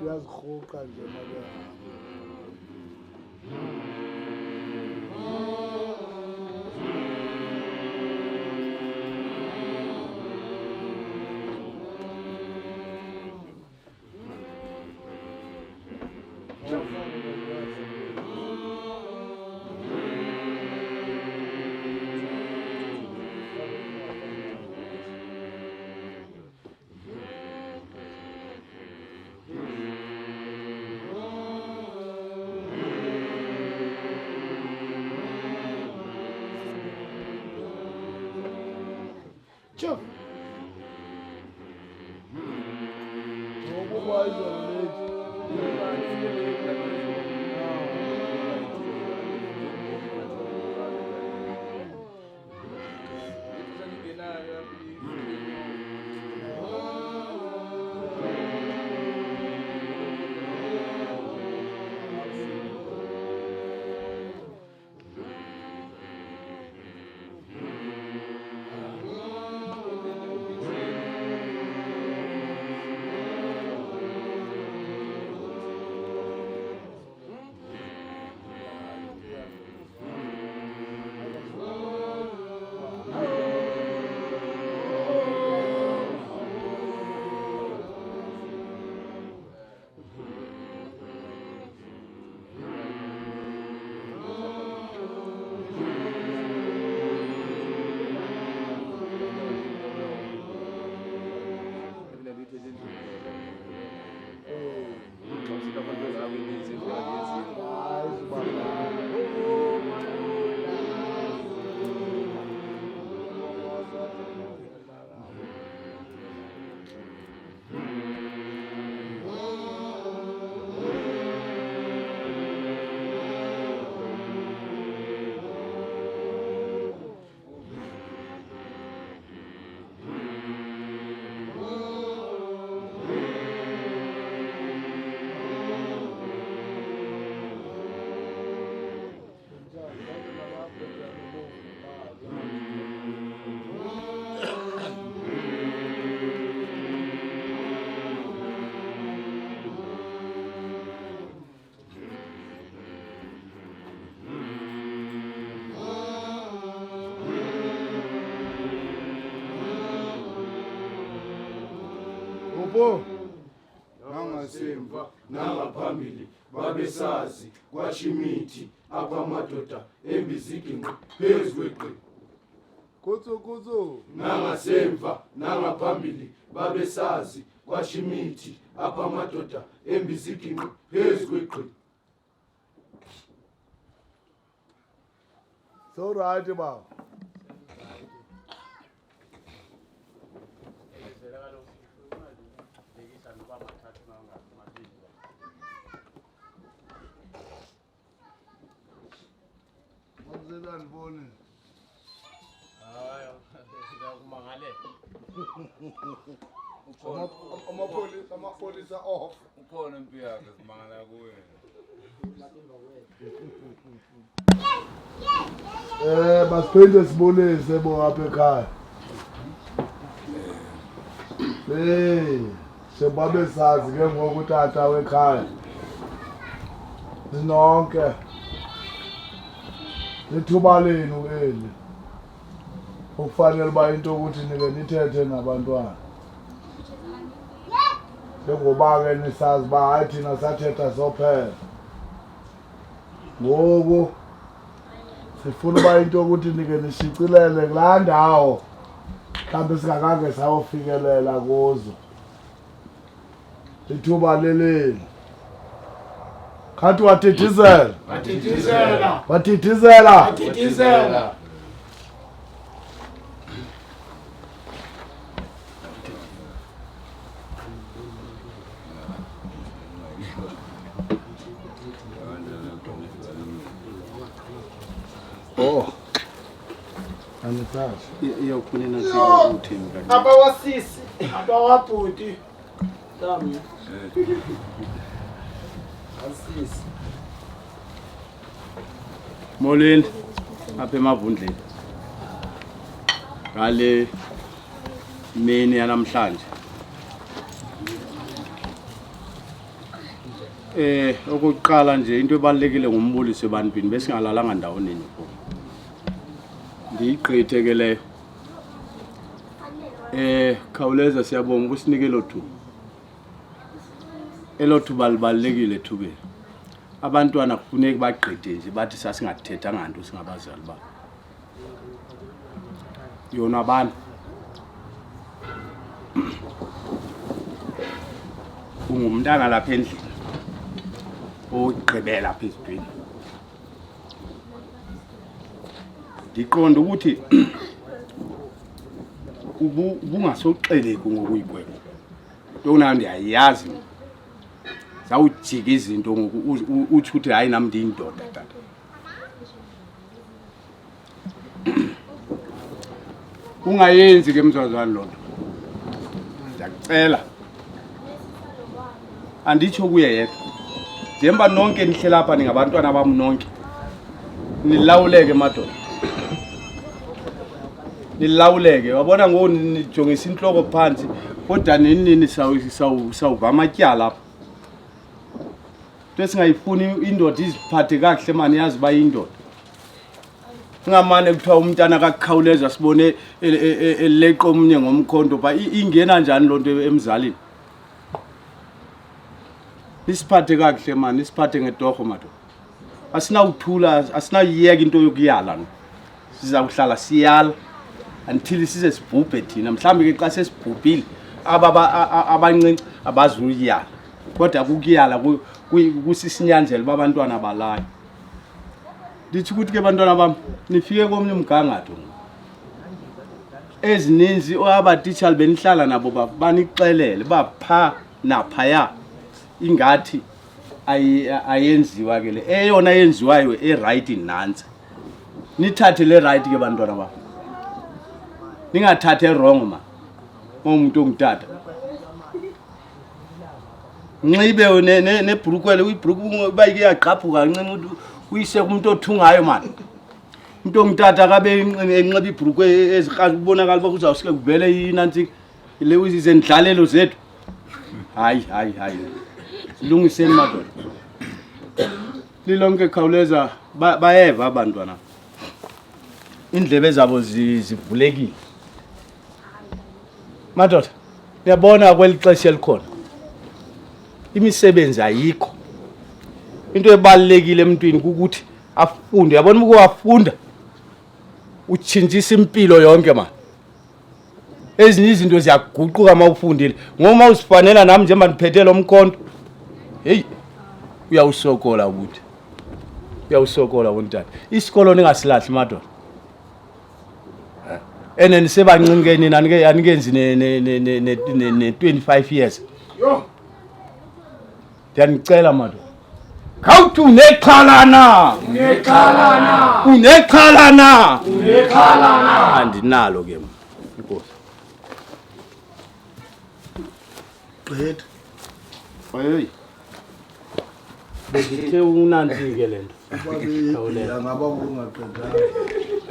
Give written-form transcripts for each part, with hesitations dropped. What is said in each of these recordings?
uyazikhuqa nje manje. Çöp. Bu var Yebo. Nangasemva nangaphambili babesazi kwashimithi akwamadoda embiziginqi phezukwe. Kutsu. Nangasemva nangaphambili babesazi kwashimithi akwamadoda embiziginqi phezukwe. So right baba. Ngibone. Hayi, kumangale. Amapolisa off. Ukhona impilo yakhe simangala kuwe. Basiphinde sibonise bo apha ekhaya. Sebabe sazi ke ngoku tata wekhaya. Sinonke. Lithuba lenu eli. Ukufanele ba into ukuthi nike nithethe nabantwana. Njengoba ke nisazi ba hayi thina sathetha sophela. Ngoku sifuna ba into ukuthi nike nishicilele kulaa ndawo mhlawumbe singakhange sayofikelela kuzo. Lithuba leleni. Khathi wathithizela. Wathithizela. Oh. Anitash. Iyakufuneka nathi uthini kanti. Abawasisi, abawabhuti. Tami. Asisi. Molweni apha emavundleni. Ngale mini yanamhlanje. Okokuqala nje into ebalekile ngumbuliso ebantwini besingalalanga ndawo ninye pho. Ndiyigqithe ke leyo. Khawuleza siyabonga ukusinike lothu. Elothu balibalekile ethubeni. Abantwana kufuneka bagqithe nje bathi sasingathetha nganto singabazali ba. Yona abantu. Ungumntana lapha endlini. Ogqibela phezulu. Ndiqonda ukuthi ubungasoxeleki ngokuyigwebo. Into nayo ndiyayazi. Zawujika izinto ngoku uthi uthi hayi nami ndiyindoda tata. Ungayenzi ke mzazwana lonto. Ndiyakucela. Anditsho kuye yedwa. Njengoba nonke nihlela lapha ningabantwana bami nonke. Nilawuleke madoda. Nilawuleke. Wabona ngo nijongisa inhloko phansi kodwa nini sawuva amatyala lapha. Singayifuni indoda iziphathe kahle manje yazi ba indoda. Singamane kuthiwa umntana akakhawuleza sibone eleqa omnye ngomkhonto ba ingena njani lonto emzalini. Isiphathe kahle manje isiphathe ngedorho madoda. Asinawuthula asinayiyeka into yokuyala. Siza kuhlala siyala until size sibhubhe thina mhlambe ke xa sesibhubhile abancinci abazuyala. Kodwa kukuyala kusisinyanzelo babantwana balayo. Ndithi ukuthi ke bantwana bami nifike komnye umgangatho. Ezininzi abatitsha benihlala nabo banixelele bapha naphaya ingathi ayenziwa ke le eyona yenziwayo right nansi. Nithathe le right ke bantwana bami. Ningathathe wrong ma. Umuntu ongutata. Nxibe nebhrukwele uyibhruku bayike yaqhaphuka kancinci uyise kumuntu othungayo manje. Umuntu ongutata akabe enxiba ibhrukwe ezikhazi ubonakala ukuba kuzawusike kuvele inansi le izendlalelo zethu. Hayi. Silungiseni madoda. Lilonke khawuleza bayeva abantwana. Indlebe zabo zivulekile. Madoda, Uyabona kweli xesha elikhona imisebenzi ayikho. Into ebalekile emntwini ukuthi afunde. Uyabona ukuthi wafunda uchintshisa impilo yonke man. Ezinye izinto ziyaguquka uma ufundile. Ngoma usifanela nami njengoba niphethe lo mkhonto. Hey, uyawusokola ukuthi. Uyawusokola wontata. Isikolo ningasilahli madoda. Ene sebancinke nina anikenzi ne 25 years. Yo. Ndiyanicela madoda. Khawuthi unexhalana. Unexhalana. Andinalo ke inkosi. Qedwa. Hey. Bezithe unanti ke lento. Ngaba ungaqedanga.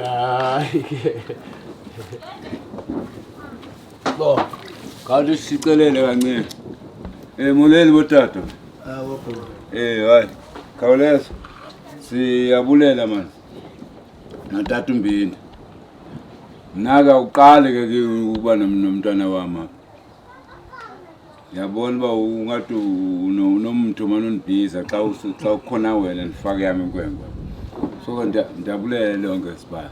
Hayi ke. Bo, kanti sicelele kancane. Moleli botata. Awapho. Hayi. Khawuleza. Siyabulela man. Natata umbindi. Naka uqale ke ukuba nomntwana wami. Yabona ba ungathi unomuntu manonibhiza xa ukhona wena nifake yami inkwenkwe. So ndiyabulela lonke sibaya.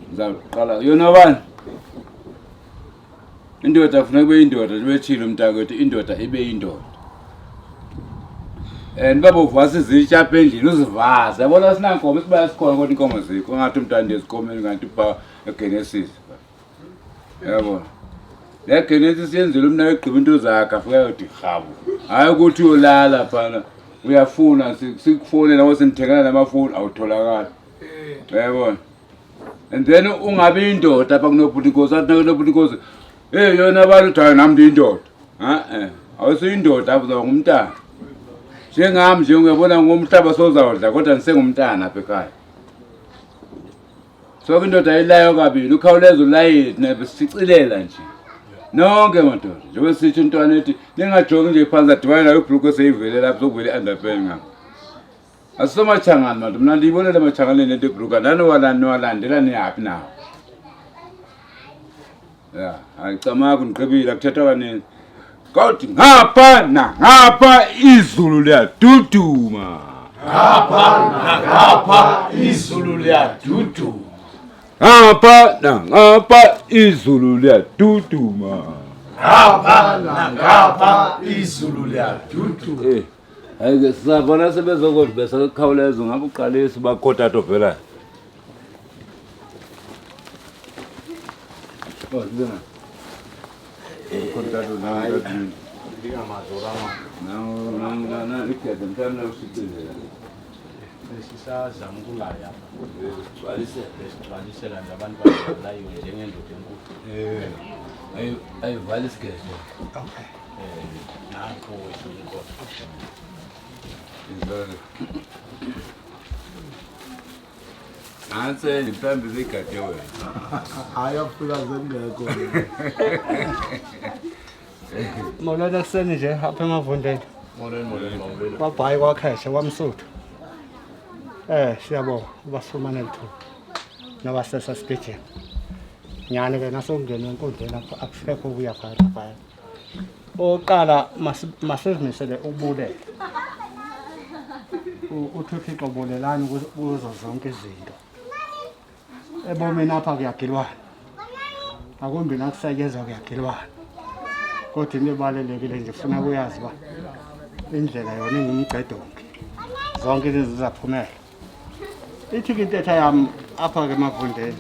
Ngizaqala yona bani? Indoda kufanele kube indoda libethile umntakwethu indoda ibe indoda. Baba uvasa izitsha apha endlini uzivaza. Yabona sinankomo sibaya sikhona kodwa inkomo zikho. Ungathi umntana ndezikomeni kanti uba eGenesis. Yabona. Le Genesis yenzela umna egqiba into zakhe afika yothi habu. Hayi ukuthi uyolala phana. Uyafuna sikufonela nawe sinithengela namafoni awutholakala. Yabona. And then ungabe indoda apha kunobhuti inkosi athi kunobhuti inkosi. Hey yona abantu hayi nami ndindoda. Awusuyindoda apha uzaba ngumntana. Njengami nje uyabona ngomhlaba sozawudla kodwa nisengumntana apha ekhaya. So indoda ayilayo kabili ukhawuleza ulayini nebesicilela nje. Nonke madoda njengoba sithi intwana ethi ningajongi nje phansi adibana nayo ibhruku eseyivele lapho sokuvele underpants ngami. Asomachangana madoda mina ndiyibonela amachangane lento ibhruku nanowalandela niyapi nawo. Ya, ayicama kungiqebile akuthetha kanini. Kodwa ngapha izulu liyaduduma. Ngapha izulu liyaduduma. Ngapha izulu liyaduduma. Ngapha izulu liyaduduma. Hayi sizabona sebezokodwa bese khawuleza ngabe uqalisa bakhotato vela. Zibena. Khotato na ndini. Ndingamazora mama. Na ikhethe mthamla usicile. Sisazama ukulaya apha. Sigcwalisela nje abantu badlalayo njengendoda enkulu. Ayivali isigeze. Okay. Nakho wethu inkosi. Izolo. Anse mhlambi zigade wena. Hayi afika zengekho. Molweni ekuseni nje apha emavundeni. Molweni mawubele. Kwabhayi kwakheshe kwamsuthu. Siyabonga ubasifumane lithuba. Nabasesa sigijima. Nyani ke nasongena enkundleni apha akusekho ubuyavala phaya. Oqala masizimisele ubulele. Uthi uThixo bolelani kuzo zonke izinto. Ebomini apha kuyagilwana. Akumbi nakusetyenzwa kuyagilwana. Kodwa into ebalulekile nje ufuna ukuyazi uba indlela yona ingumgcedonke. Zonke izinto zizaphumela. Ithi intetha yami apha ke emavundeni.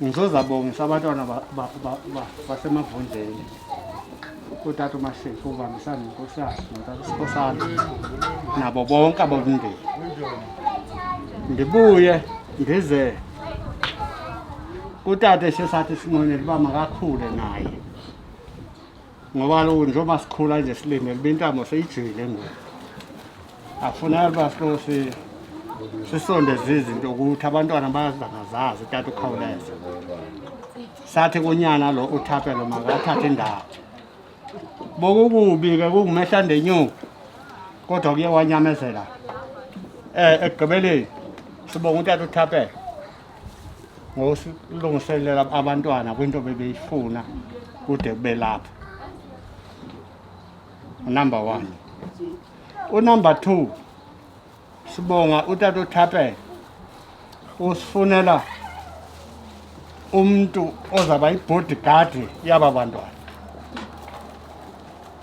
Ngizozabongisa abantwana basemavundeni. Utata uMashego uvamisana nenkosikazi notata uSikhosana nabo bonke abomndeni. Ndibuye ndize utata esesathi sinqonele uba makakhule naye. Ngoba lo njengoba sikhula nje silindele bentamo seyijile ngoku. Afuneka uba sisondeze izinto ukuthi abantwana bazangazazi utata ukhawuleza. Sathi kunyana lo uThapelo makathathe indawo. Bokukubi ke kungumehla ndenyuku. Kodwa kuye wanyamezela. Ekugqibeleni sibonga utata uThapelo. ngosilungiselela abantwana kwinto bebeyifuna kude kube lapha. Number 1. Number 2, sibonga utata uThapela usifunela umuntu ozaba ibodyguard yaba bantwana.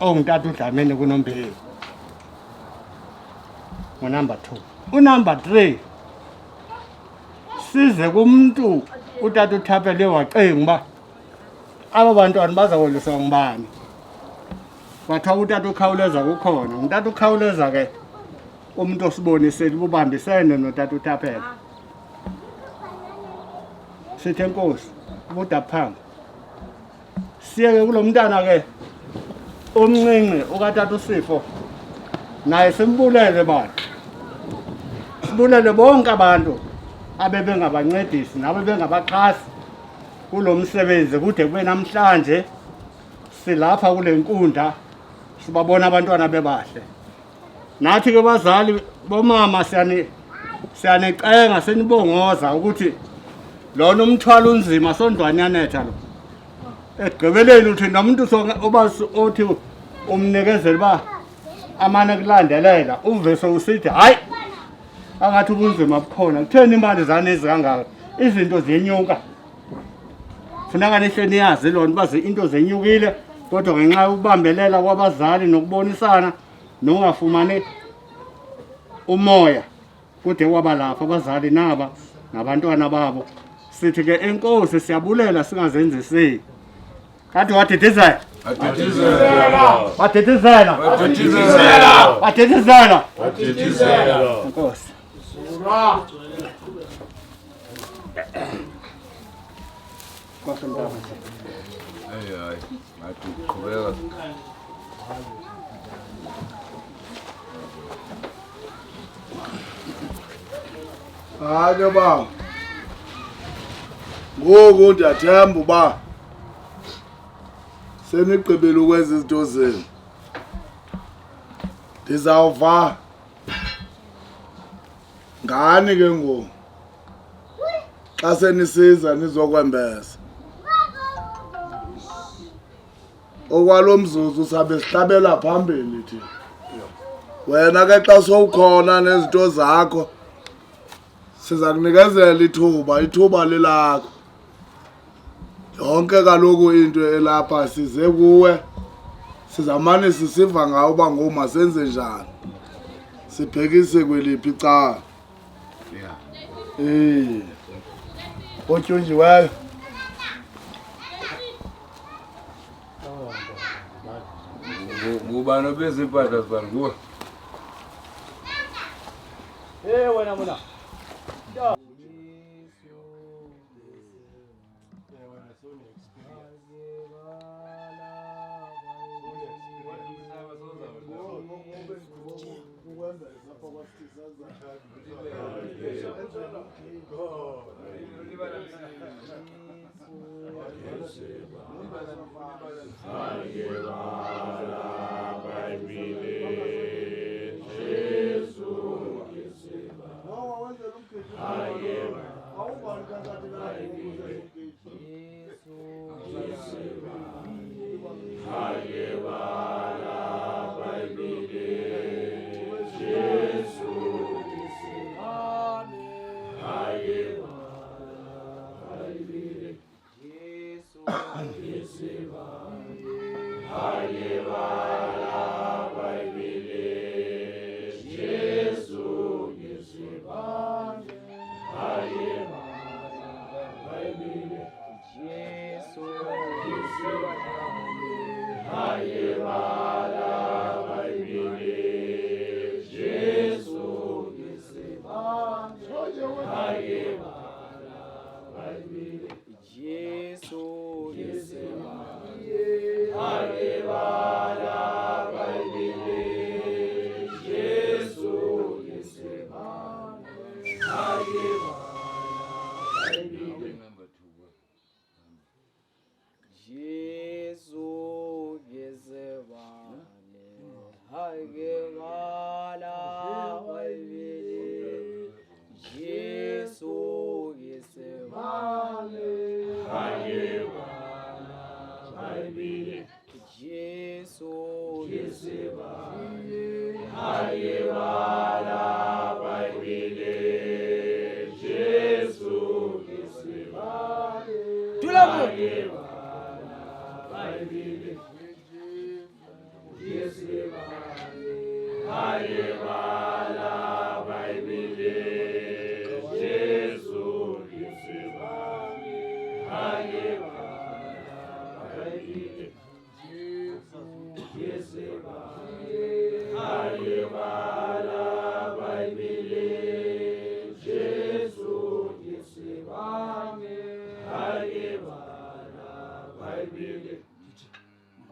Ongutata uDlamini kuNombewu. Number 2. Number 3, size kumuntu utata uThapela wacenga uba aba bantwana bazaweliswa ngubani. Kwathiwa utata uKhawuleza kukhona. Utata uKhawuleza ke umuntu osibonisele ubambisene notata uThapela. Sithi enkosi ubudaphanga. Siyeke kulo mntana ke omncinci ukatata uSifo. Naye simbulele bantu. Sibulele bonke abantu abebengabancedisi nabebengabaxhasi kulo msebenzi kude kube namhlanje silapha kule nkundla sibabona abantwana bebahle. Nathi ke bazali bomama siyanicenga senibongoza ukuthi lona umthwalo unzima sondwanyanetha lo. Egqibeleni uthi nomuntu othi umnikezela ba amane kulandelela uve sowusithi hayi angathi ubunzima bukhona. Kutheni imali zanezi kangaka? Izinto ziyenyuka. Funeka nihle niyazi lona baze into zenyukile kodwa ngenxa yokubambelela kwabazali nokubonisana nokungafumani umoya kude kwaba lapha abazali naba nabantwana babo. Sithi ke enkosi siyabulela singazenzisi. Kanti wadidizela. Wadidizela. Enkosi. Hayi ngathi uqhubeka. Hayi baba. Ngoku ndiyathemba uba senigqibile ukwenza izinto zenu. Ndizawuva ngani ke ngoku xa senisiza nizokwembeza. Okwalo mzuzu sabe sihlabela phambili thina. Wena ke xa sowukhona nezinto zakho siza kunikezela ithuba lelakho. Yonke kaloku into elapha size kuwe sizamane sisiva ngawo uba ngoma senze njani. Sibhekise kweliphi icala. Otyunjiweyo. Ngubani obeza impahla zibani nguwe? Wena mona. Jesus,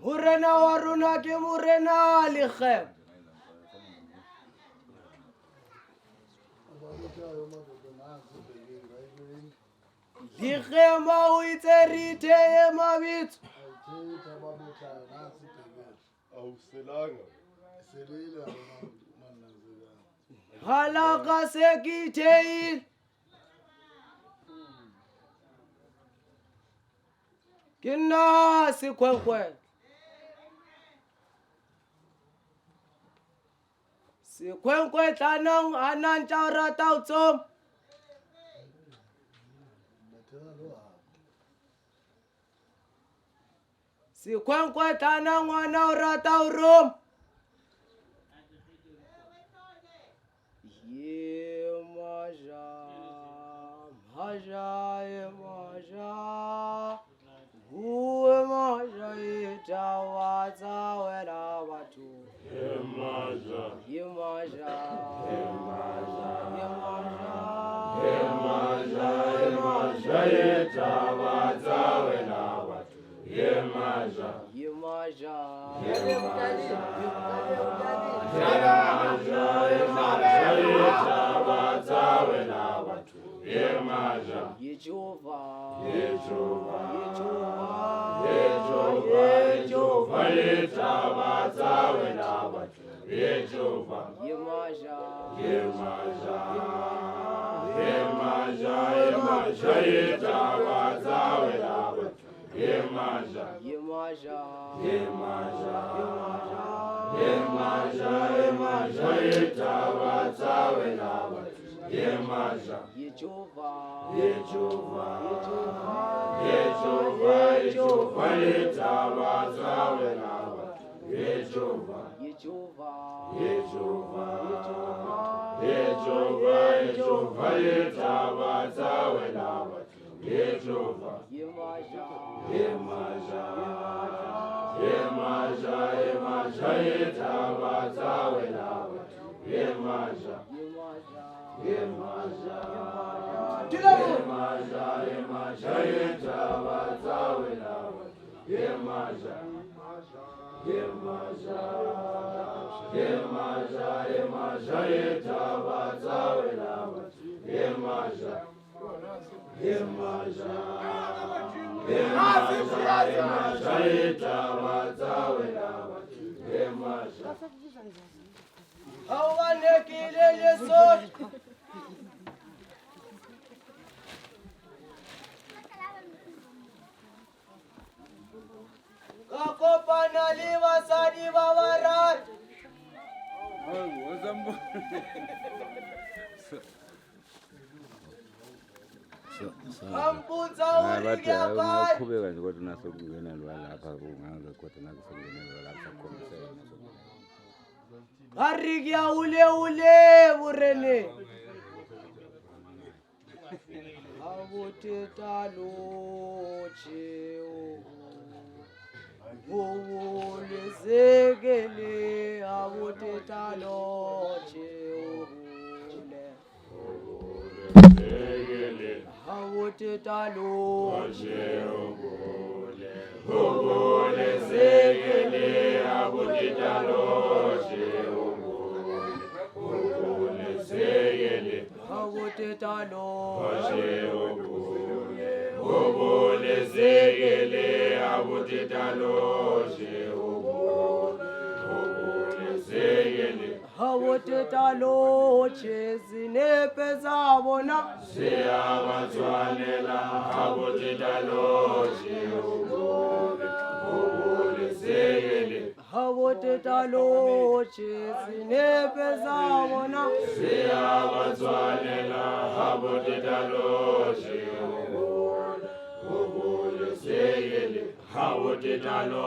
Morena wa rona ke morena Lekgebo. Lekgema o itse re itheye mabitso. Halaka se ke ithehile. Ke nna Sekhwekhwetla. Sekhwekhwetlanang a na ntša o rata o tsoma. Sekhwekhwetlana ngwana o rata o roma. Ye maja, maja, ye maja. Uwe maja ye tawa zawela watu. Ye maja, ye maja, ye maja, ye maja, ye maja, ye maja ye tawa zawela watu. Ye maja, ye maja, ye maja, ye maja, ye maja ye tawa zawela watu. Ye maja, ye Jehova, ye Jehova, ye Jehova, ye Jehova, ye Jehova ye tawa zawela watu. Ye Jehova, ye maja, ye maja, ye maja, ye maja ye tawa zawela watu. Ye maja, ye maja, ye maja, ye maja, ye maja ye tawa zawela watu. Ye maja, ye Jehova, ye Jehova, ye Jehova, ye Jehova ye tawa zawela watu. Ye Jehova, ye Jehova, ye Jehova, ye Jehova, ye Jehova ye tawa zawela watu. Ye Jehova, ye maja, ye maja, ye maja, ye maja ye tawa zawela watu. Ye maja, ye maja, ye maja, ye maja, ye maja ye tawa zawela watu. Ye maja, ye maja, ye maja, ye maja ye tawa zawela watu. Ye maja, ye maja, ye maja, ye maja ye tawa zawela watu. Ye maja, awanekile Lesotho. Ka kopana le basadi ba bararo. Amputsa uri ke kae. Qhubeka nje kodwa nasokungenelwa lapha kungaze kodwa nakusengenelwa lapha khomisela. Ari ke a ule borene. Abuti talo cheo. Bule zegele abuti talo cheo. Abuti talo cheo. Bule zegele abuti talo cheo. Bule zegele abuti talo cheo. Bule zegele abuti talo cheo. Bule zegele abuti talo chezinepe zabona. Siyabatshwanela abuti talo cheo. Bule zegele abuti talo chezinepe zabona. Siyabatshwanela abuti talo cheo. Bule zegele abuti talo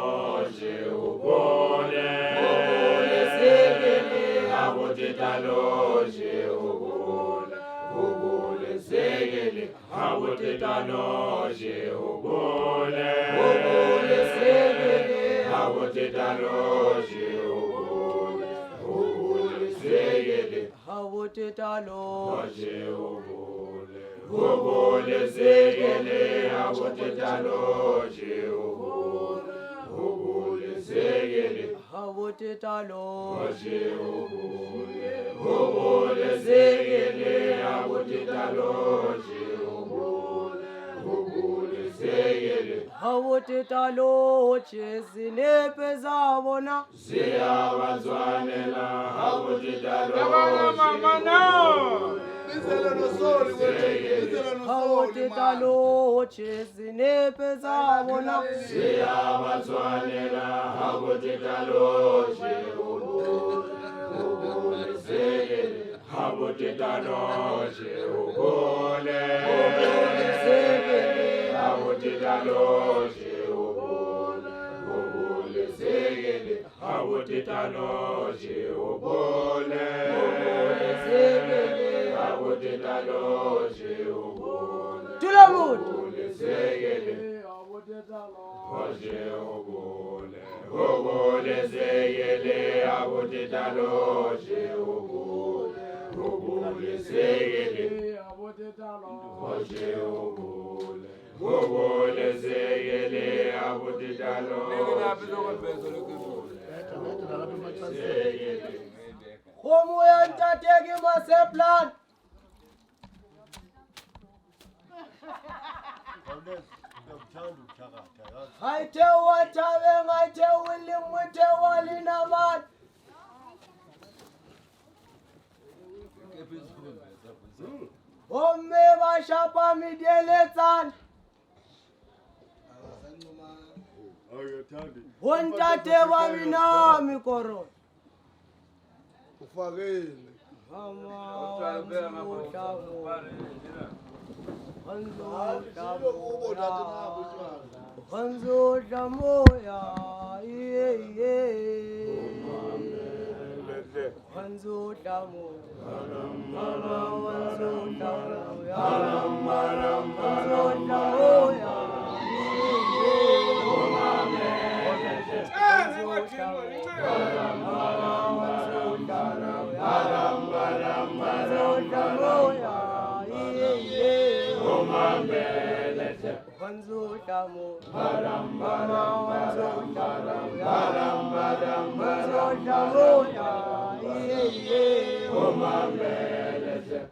cheo. Bule zegele abuti talo cheo. abotetanoje ubole ubole segele abotetanoje ubole ubole segele abotetanoje ubole ubole segele abotetanoje ubole ubole segele abotetanoje ubole ubole segele abotetanoje ubole ubule segele abotetanoje zinepe zabona ziyabazwanela abotetanoje abotetanoje zinepe zabona ziyabazwanela abotetanoje ubule segele abotetanoje ubule segele abotetanoje ubule ubule segele abotetanoje ubule segele abotetanoje ubule Tulamut segele abotetanoje ubule ubule segele abotetanoje ubule ubule segele abotetanoje ubule ubule segele abotetanoje Como yantateki maseplan Haite watabe ngaite ulimwite walinamat Ome bashapa mideletan Wontate wabina mikoro ufakile Hanzo Damoya, Hanzo Damoya, Hanzo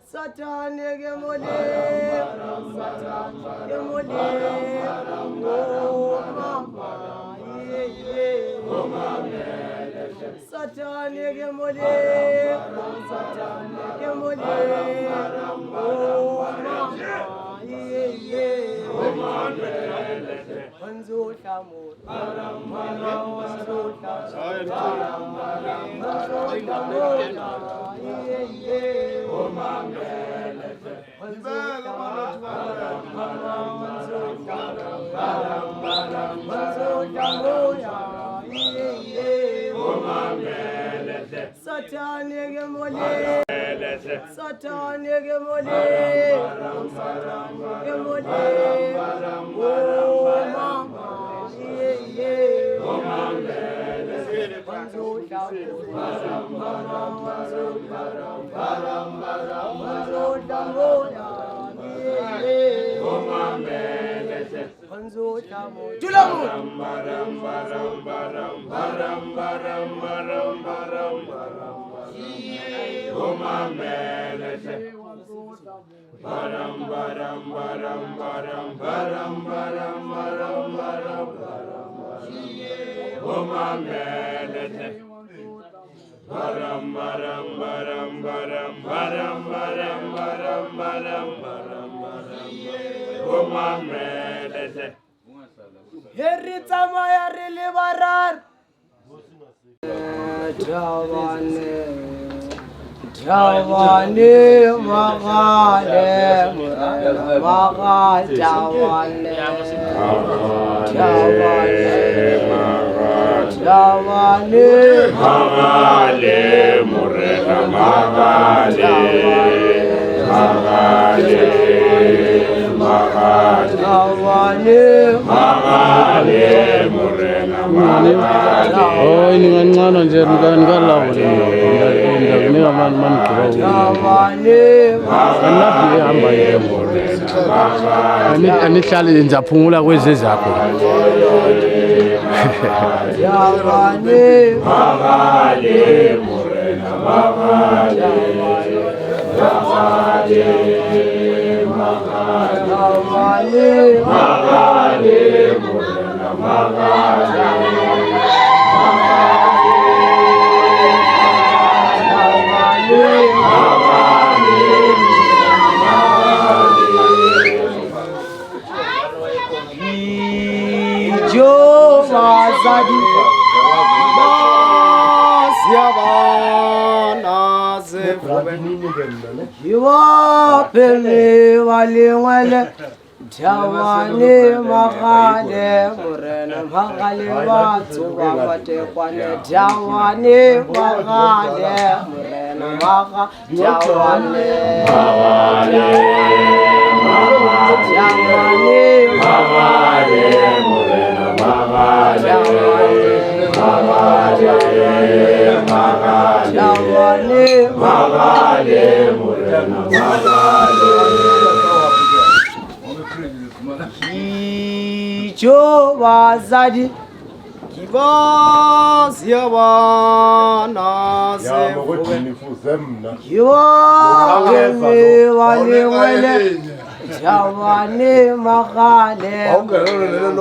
Satan gemole, Satan gemole, Satan gemole, Satan gemole, Hanzo Tamur, Hanzo Satan gemole, Satan gemole, Satan gemole, Herita Maya Relivarar Javane Magale Javane Magale Mureka Magale Oh, ini ngancana nje nikalawo ndakunika manigqiba hamba yembo anihlale ngizaphungula kwezi zakho Pele wale wale Jawani magale murena magale watu wamate kwane Jawani magale murena maga Jawani magale murena maga Jawani magale murena Kijo wazadi Kibazi yabana Kiwa wale wale Jawani magale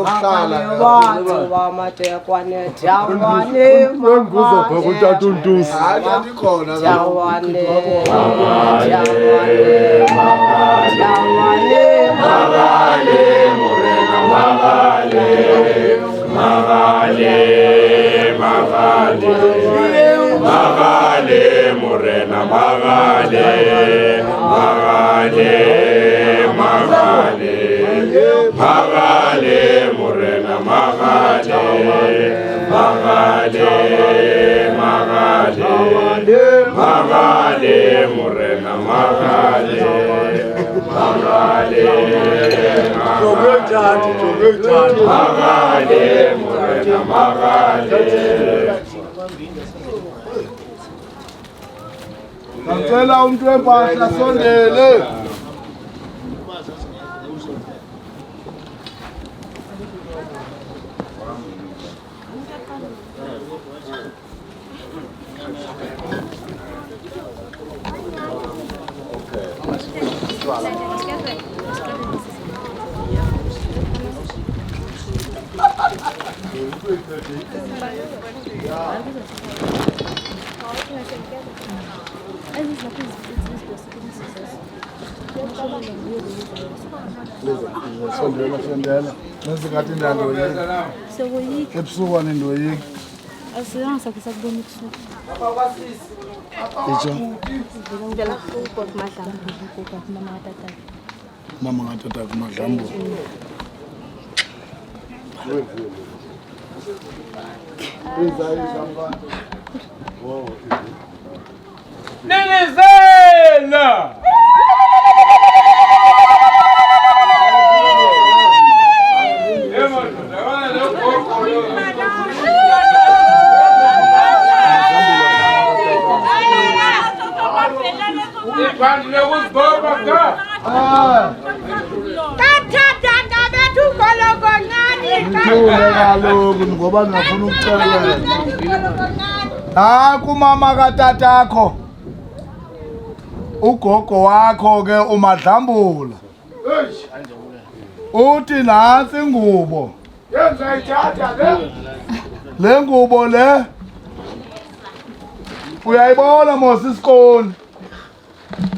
Magale watu wamatekwane Jawani magale Jawani magale murena magale magale magale magale murena magale magale magale magale murena magale magale magale magale murena magale magale magale murena magale Ngicela umuntu wempahla sondele. Sondela. Ngesikhathi ndandoyika. Sokoyika. Ebusuku nindoyika. Asiyanga sakubona ebusuku. Itsho. Ngivela kubhok madlambu kubhok mama katata. Mama ngatata kumadlambu. Ningizela kaloku ngoba ngingafuna ukucelela. Naku mama katatakho ugogo wakho ke umadlambula uthi nantsi ingubo yenza ithatha le ngubo le uyayibona mos isikoni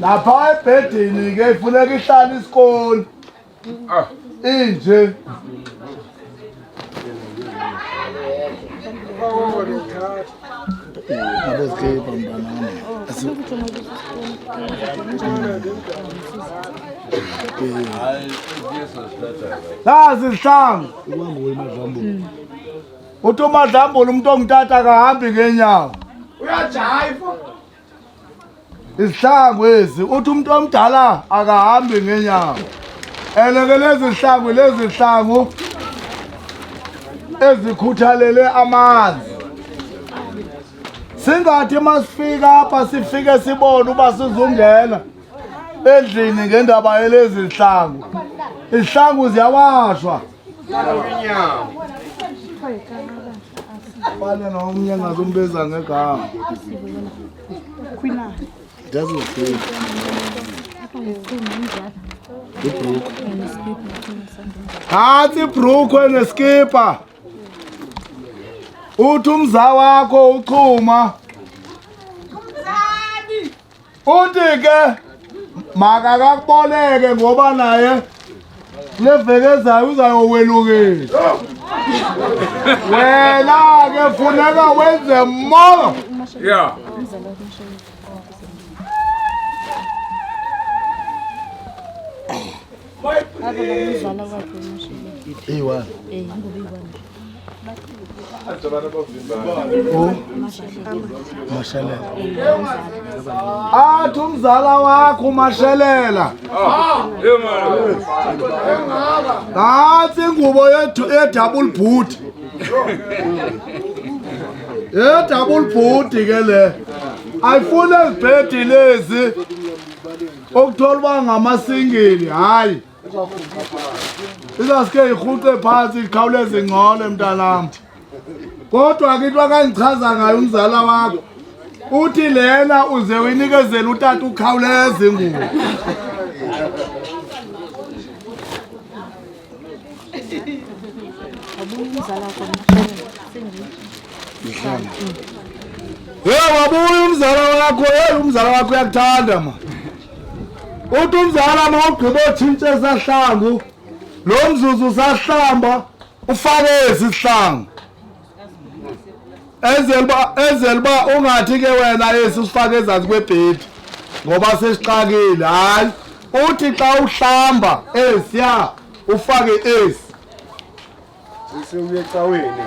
lapha ebhedini ke ifuneka ihlala isikoni inje abozikepha mntanami nazi izihlangu uthi umadlambula umuntu ongutata akahambi ngeenyawo uyajayiva izihlangu ezi uthi umuntu omdala akahambi ngeenyawo eleke lezi zihlangu ezikhuthalele amanzi. Singathi masifika apha sifike sibone uba sizungena endlini ngendaba yelezi zihlangu. Izihlangu ziyawashwa. Fane nomnye ngazumbiza ngegama. Khwina. Doesn't say. Hathi ibhrukhwe neskipa. Uthi umza wakho uchuma. Uthi ke makakakuboleke ngoba naye leveke ezayo uzayowelukisa. Wena ke funeka wenze more. Yeah. Eyi-1. Mashelela. Athi umzala wakho uMashelela. Nansi ingubo ye-double boot. Ye-double boot ke le. Ayifune ezibhedi lezi okuthola uba ngamasingili, hayi. Izasike ihuqe phansi ikhawuleze ingcole mntanami. Kodwa ke into akangichaza ngayo umzala wakho uthi lena uze uyinikezele utata ukhawuleze ingubo. Wabuya umzala wakho, umzala wakho uyakuthanda ma. Uthi umzala mawugqiba otshintsha esahlangu, lo mzuzu usahlamba ufake esihlangu. Enzela uba ungathi ke wena esi usifake ezantsi kwebhedi ngoba sesixakile. Hayi, uthi xa uhlamba esiya ufake esi. Sisibuye ecaweni.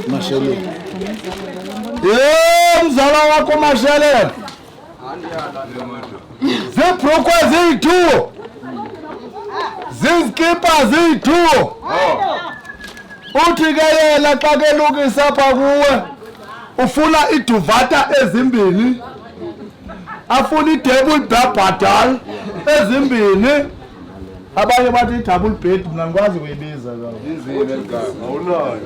Mashelela. Mzala wakho Mashelela. Zibhrukhwe ziyi-2. Zizikipa ziyi-2. Uthi ke yena xa kelukisa apha kuwe ufuna iduvata ezimbini, afuna i-double barbadal ezimbini. Abanye bathi i-double bed mna ngikwazi kuyibiza Awunayo.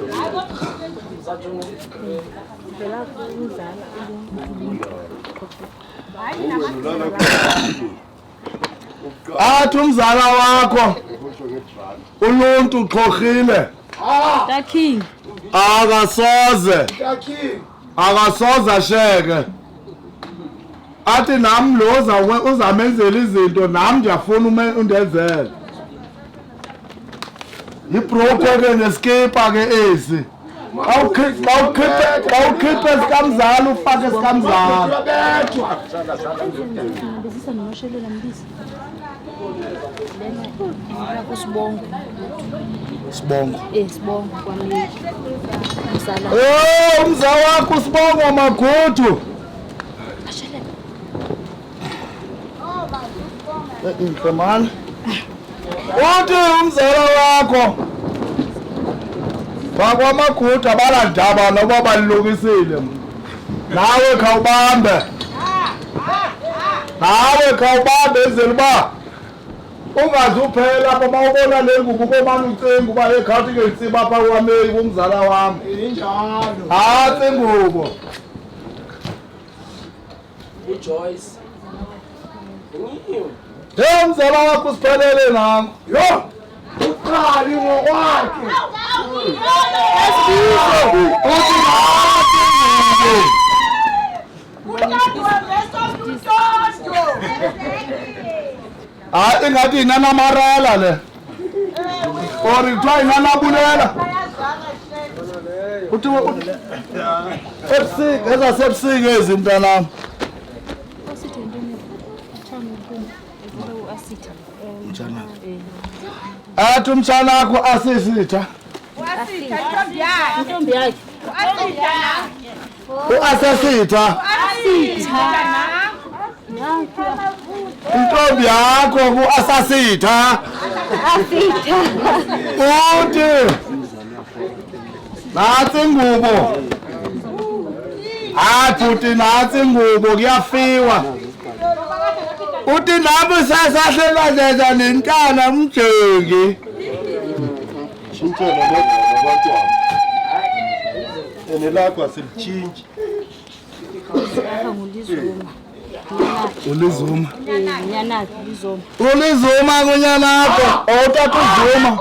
athi umzala wakho uluntu uxhorhile. Taking. Akasoze asheke. Athi nam lo uzamenzela izinto nam ndiyafuna undenzele. Yibhrukhwe ke neskipa ke esi. Bawukhiphe esikamzala ufake esikamzala. Ndizisa noMashelela mbisi. Lena kusibongo. Sibongo. Sibongo kwami. Umzala. Umza wakho Sibongo Magudu. Mashelela. Inhle man. Uthi umzala wakho bakwamagudu abalandaba noba balilukisile. Nawe khawubambe. Enzela uba ungazi uphela apha bawubona le ngubo komane ucinga uba ekhawuthi ke ntsiba apha kwameyi kumzala wam. Injalo. Hatsi ingubo. uJoyce. Umzala wakho usiphelele nam. Yo! Uqali ngokwakhe. Hayi ingathi inanamarala le. Or kuthiwa inanabulela. Uthi ebusika ezasebusika ezi mntanam. Athi umtshana wakho asisitha. Intombi yakhe. Uasasitha. intombi yakho ku-asasitha uthi natsi ingubo bhuti natsi ingubo kuyafiwa uthi nami sasahlela njenza nentana mjengi shintshela abantwana enelakho aselitshintshe ulizuma Nyanati Lizoma. ulizuma kunyanakho awutata uzuma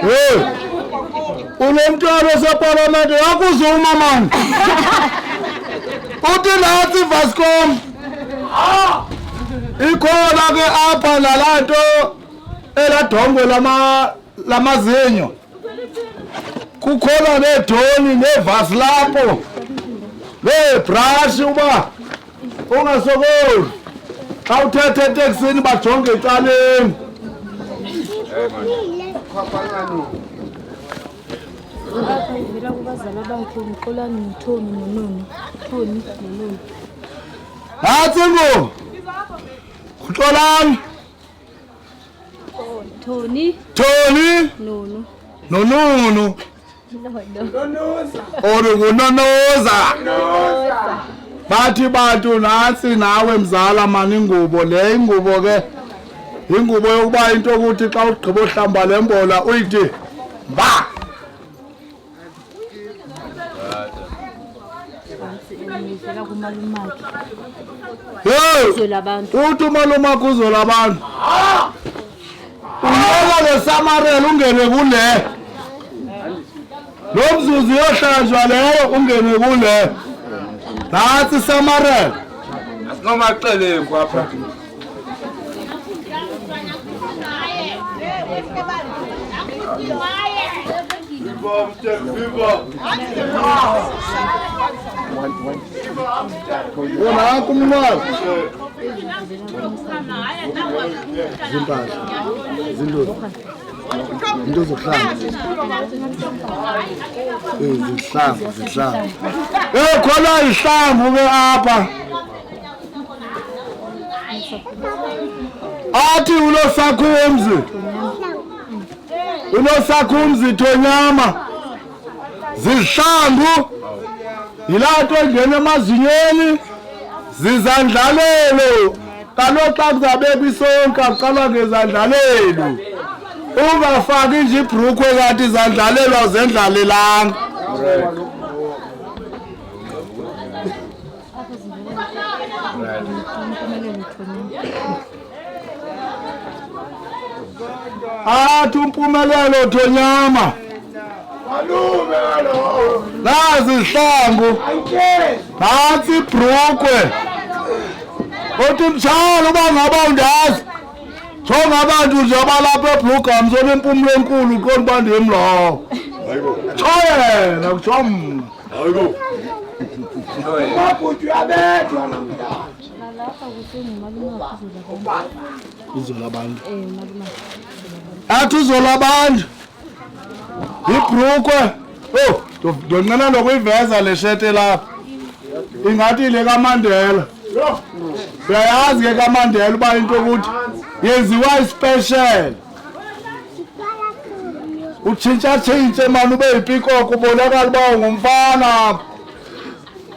hey unomntwana oseparlamente yakuzuma mani uthi nathi Vascom ikhona ke apha nalanto eladongwe lamazinyo kukhona nedoni nevasi lapho nebrush uba ungasokoli xa uthethe eteksini bajonge ecaleni Apha ivela kubazali bakhe uMxolani noThoni noNoni. Thoni noNoni. natsi ngo uXolani Thoni Thoni Nono. nonunu orukunonoza bathi bantu natsi nawe mzala mani ingubo le ingubo ke ingubo yokuba into ukuthi xa ugqiba uhlamba lembola uyithi mba Ivela kumalumakhe. hey Zolabantu. uthi umalumakhe uzola abantu uyola lesamarela ungene kule lo mzuzu yohlanjwa leyo ungene kule natsi samarela Asinomaxelengu apha. unakho umnwalo zimpahla zinto into zokuhlamba zihlambu khona ihlambu ke apha athi unosakhumzi Thonyama zihlambu yilanto engena emazinyeni zizandlalelo kaloku xa kuzabekwa isonka kuqalwa ngezandlalelo ungafaki nje ibhrukhwe kanti izandlalelo zendlalelanga athi uMpumelelo Thonyama nazi ihlambu natsi ibhrukhwe uthi mtshalo uba ngaba undazi jonga abantu nje abalapha eBlugam zona impumulo enkulu uqonda uba ndim lowo tsho yena kutsho mna Nalapha kusengumalumakhe uzola abantu umalumakhe. athi uzola abantu ibhrukhwe ndonqena nokuyiveza le shete lapha ingathi le kaMandela uyayazi ke kaMandela uba into ukuthi yenziwa ispecial utshintshatshintshe mani ube yipikoko ubonakala uba ungumfana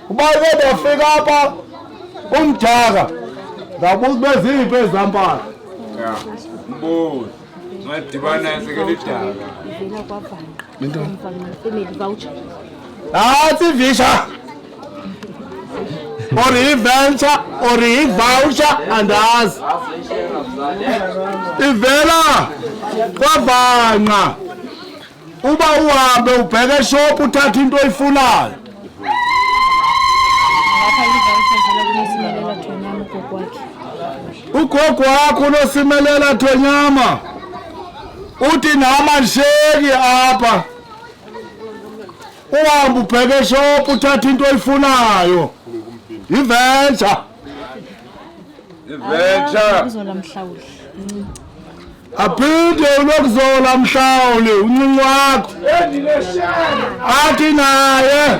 uba ke bafika apha umdaka ngabuza ube ziphi ezampala Mbuzo. Ngadibana sekele idaka. Ivela kwaVanga. Family voucher. natsi ivisha or i-venture or i-voucher andazi ivela kwaVanga uba uhambe ubheke eshop uthathe into oyifunayo Lapha i-voucher ivela kuNosimelela Thonyama ugogo wakhe. ugogo wakho uNosimelela Thonyama uthi nama ndisheki apha uhambe ubheke eshop uthathe into oyifunayo iventure Iventure. Uzola Mhlawuli. aphinde unokuzola mhlawuli uncinci wakho athi naye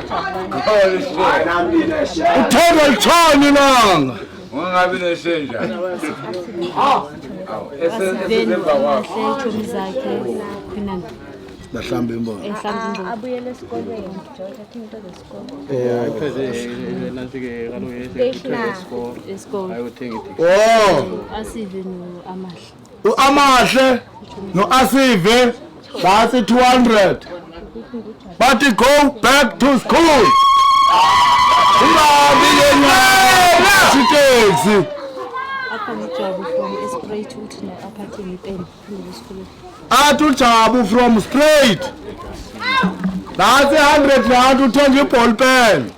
uthenge litshoni ilanga ungabi neshenja Esemva zakhe Finland. bahlamba imbono Abuyele esikolweni. Into zesikole. Esikole. Asive no Amahle. uAmahle noAsive bathi 200 bathi go back to school ingabi lenyanga siteksi Apha uJabu from Esprit uthi no aphathini pen esikolweni. athi uJabu from straight bathi 100 rand uthenga iball pen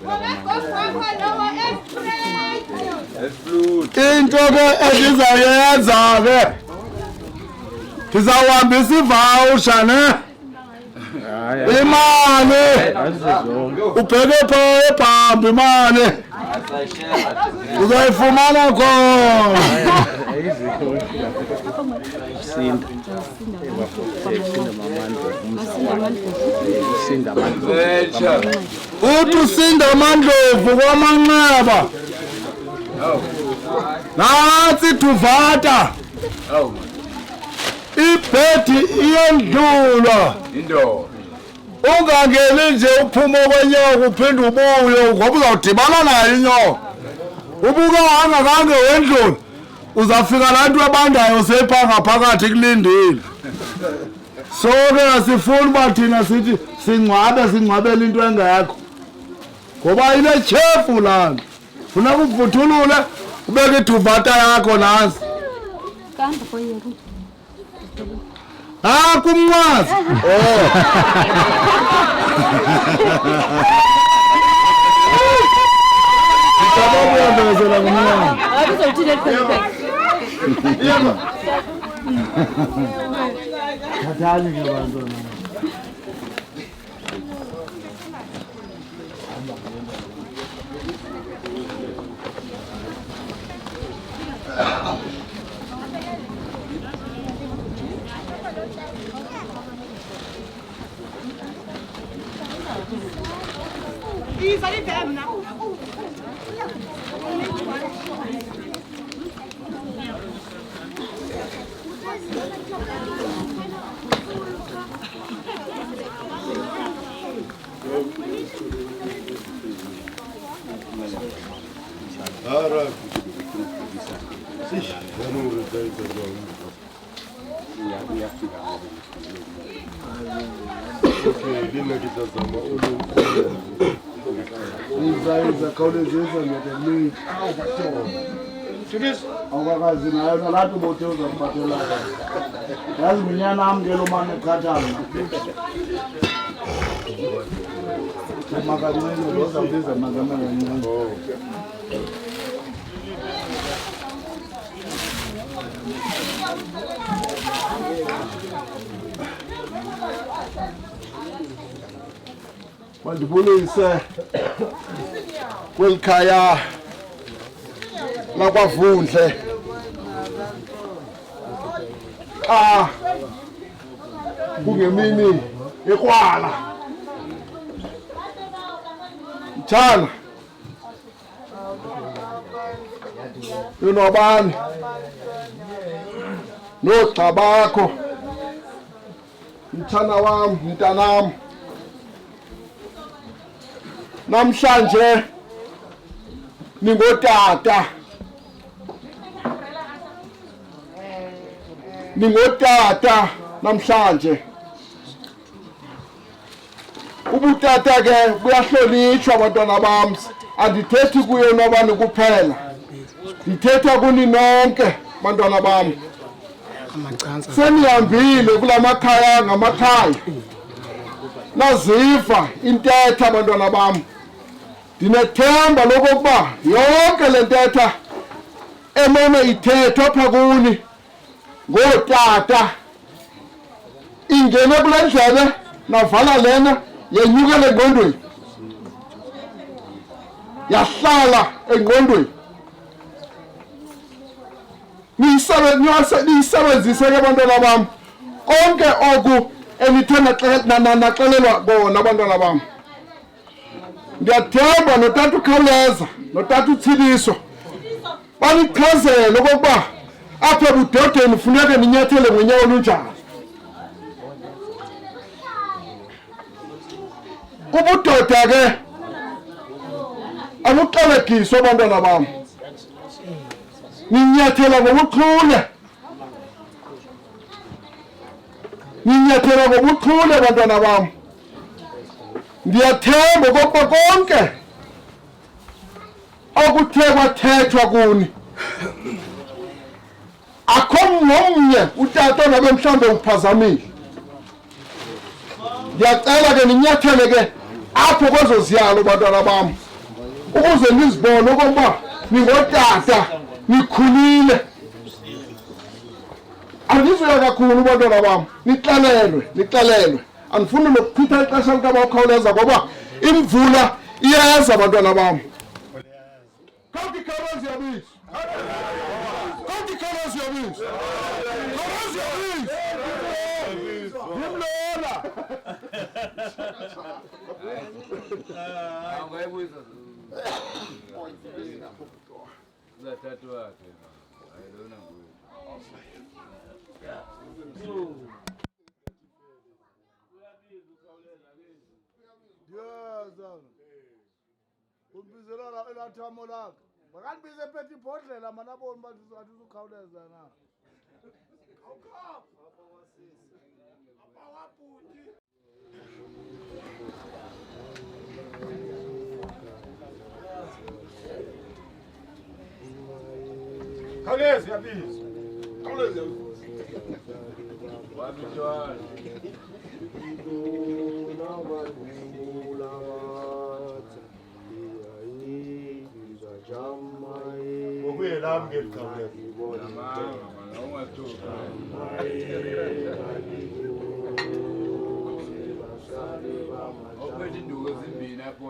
into ke endizayenza ke ndizawuhambisa ivawusha ne imali ubheke phaa ebhambi imali uzayifumana khona uthi usinda amandlovu kwamanxeba nantsi Duvata ibhedi iyendlulwa indoda ungangeni nje uphuma kwenyoka uphinde ubuye ngoba uzawudibana nayo inyoka ubuke wangakhange wendlula uzafika laa nto ebandayo sepha ngaphakathi kulindile so ke asifuni uba thina sithi singcwabele into engekho ngoba inetyhefu laa nto funeka uvuthulule ubeke iDuvata yakho nasi Kambe koyero. kumnqwazi ndizababuyandezela ngumnyama Akuzothile phela. khathani ke bantwana khawulezisa ngeteminti awukakazi nayo nalathi ubothe uzambatela yazi minyana am ngelo mane ekhathana makancane lozawubiza makamancane mandibulise kweli khaya lakwavundle kungemini ekwala mthana yonwabani noogxa bakho mthana wam mntanam namhlanje ningotata namhlanje ubutata ke buyahlonitshwa bantwana bam andithethi kuye nobani kuphela ndithetha kuni nonke bantwana bam senihambile kula makhaya ngamakhaya naziva intetha bantwana bam ndinethemba lokokuba yonke le ntetha emene ithethwa pha kuni ngootata ingene kule ndlebe navala lena yenyukele engqondweni yahlala engqondweni niyisebenzise ke abantwana bam konke oku enithe naxelelwa bona abantwana bam. Ndiyathemba notata uKhawuleza notata uTshibiso banichazele okokuba apha ebudodeni funeke ninyathele ngenyawo olunjani. Ubudoda ke abuqalekiswa abantwana bam, ninyathela ngobuchule, ninyathela ngobuchule abantwana bam. Ndiyathemba okokuba konke okuthe kwathethwa kuni akho nomnye utata ongabe mhlawumbe uphazamile. Ndiyacela ke ninyathele ke apho kwezo ziyalo bantwana bam ukuze nizibone okokuba ningotata nikhulile. Andizuya kakhulu bantwana bam, nixelelwe. Andifuni nokuchitha ixesha likaba uKhawuleza ngoba imvula iyeza bantwana bam. Kanti Khawuleza uyabizwa. Kanti Khawuleza uyabizwa. Khawuleza uyabizwa. Ngimlola. Angayibuza. Uzathathu wakhe. Ayilona nguye. Ubizelana elathamo lakhe. Makandibize phethe ibhodlela mana bona bathi uZakhawuleza na. Khawuleza uyabizwa. Khawuleza Wabitshwana. ngokuye lami ngelikhawuleza. Ophethe induku ezimbini apho.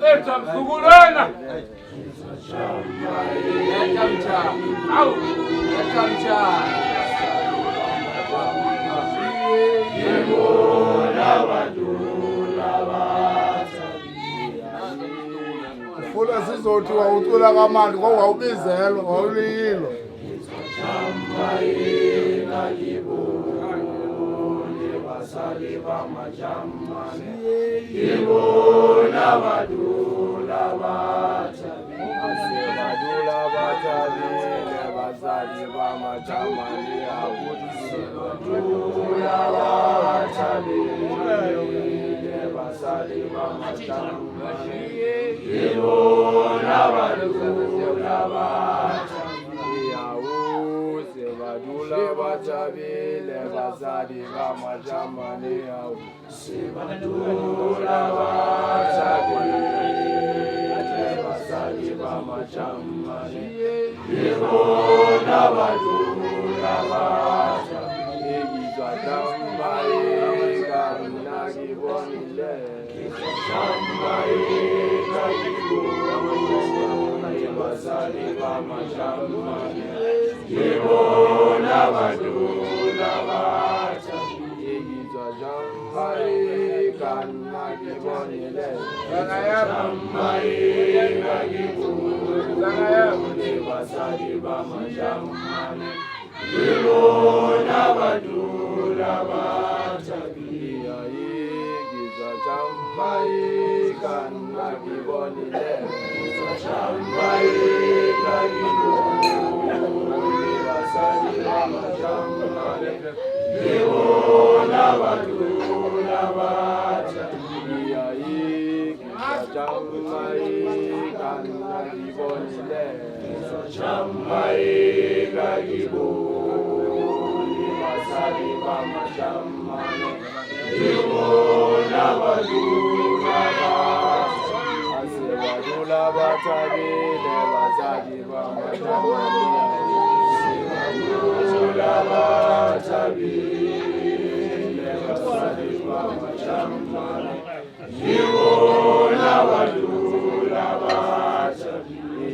Etha msukulwana. Au. Ufuna sizothi wawucula kamandi ngoba wawubizelwa wawuliyilo. Thank you.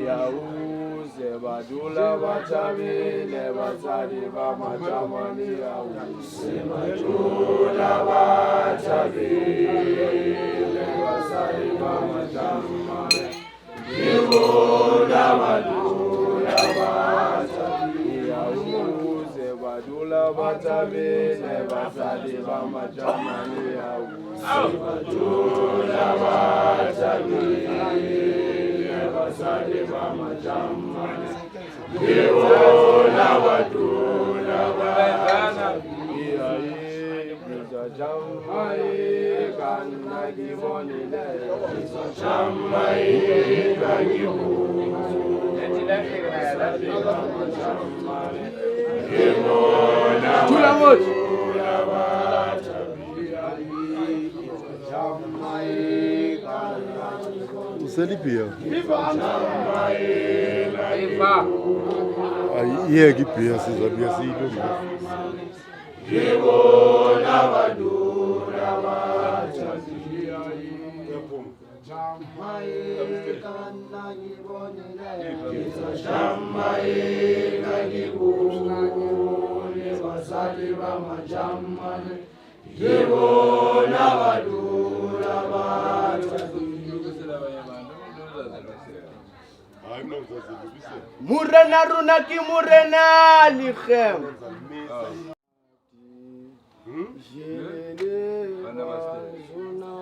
Yauze badula batabile bazali bamajamani yauze badula batabile bazali bamajamani Yauze badula batabile bazali bamajamani yauze badula batabile bazali bamajamani Yona badula batabile Jamai kana gibonile Jamai kana gibonile Tula moja Uselipia. Ayiyeke ibhiya sizabuya siyilungise. Yibona badura batabia Jamai kana gibonile Jamai kana gibonile Basali bamajamani Yibona badura batabia Murena runaki murena lichem Yelele banzuna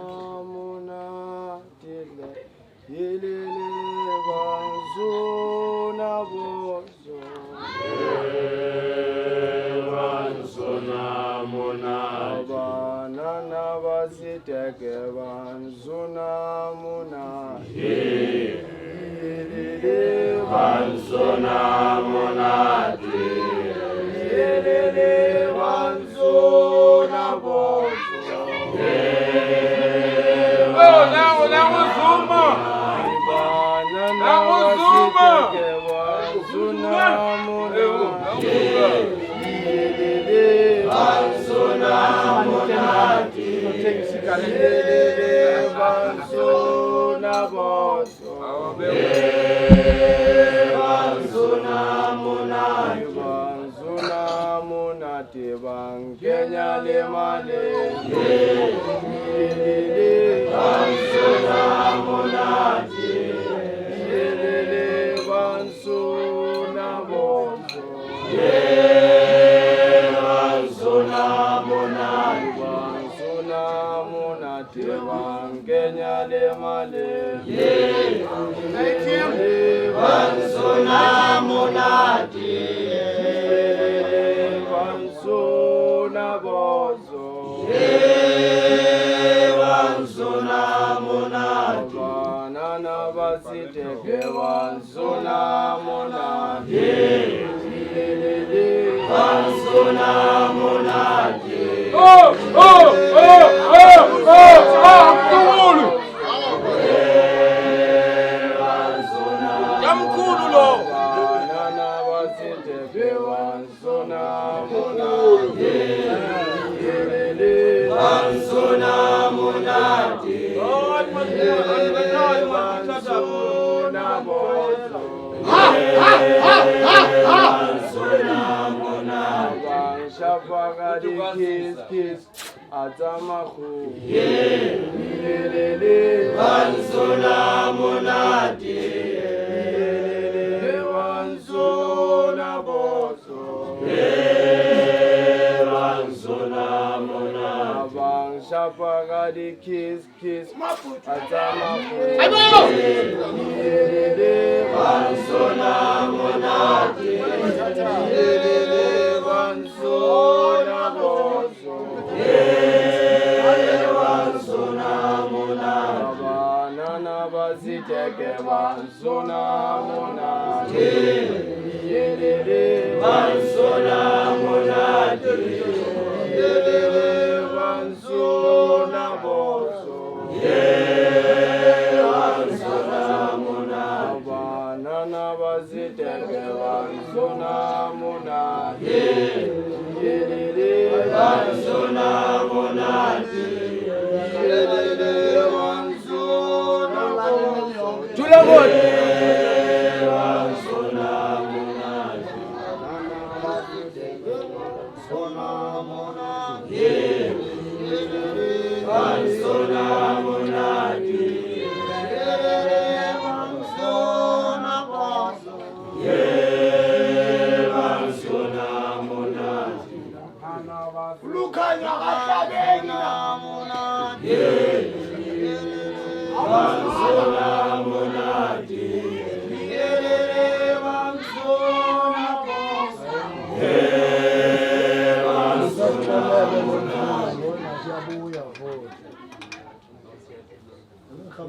munatile Yelele banzuna bozo Banzuna munatile Banana basiteke banzuna munatile Banzuna munatile Yelele banzuna bozo Now Zuma! Now Zuma! Kenya le male Banzuna monati Yelele banzuna bozo Banzuna monati Banzuna monati Kenya le male Banzuna monati Banzuna bozo Banzuna monati Banana basiteke Banzuna monati Banzuna monati Oh! Mkulu! Ya mkulu lo! Banana basiteke Banzuna monati Banzuna monati Banzuna bozo Banzuna monati Banshafagadi kiss Atamahu Banzuna monati Banzuna bozo Banzuna monati Banshafagadi kiss Atamahu Banzuna monati Banzuna bozo Banzuna monati Banana basiteke Banzuna monati Banzuna monati Banzuna bozo Banzuna monati Banana basiteke Banzuna monati Banzuna monati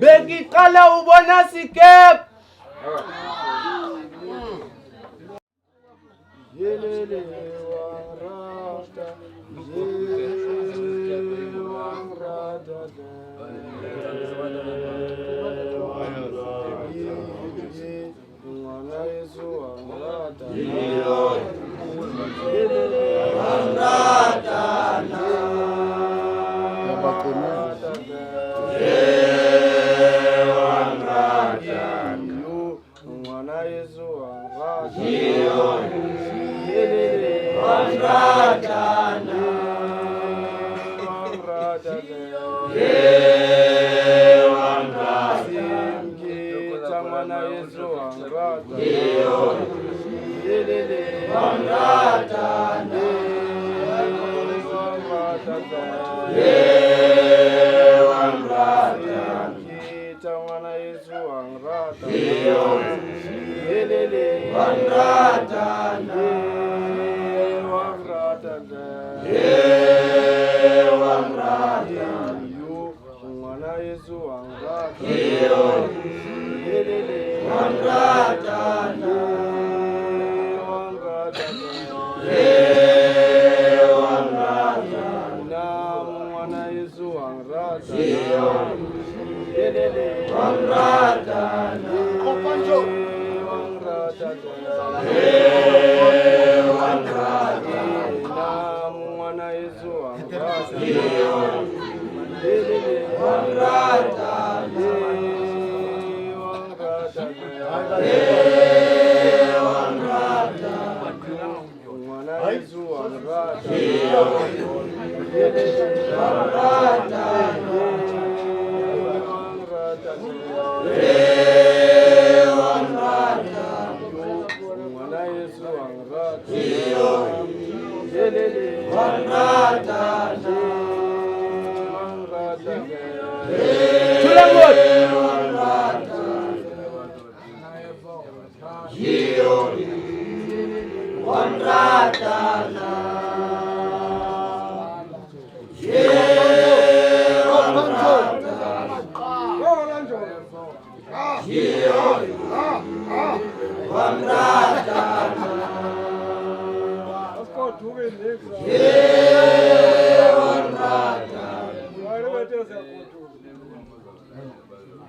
Bengiqala ubona sikep.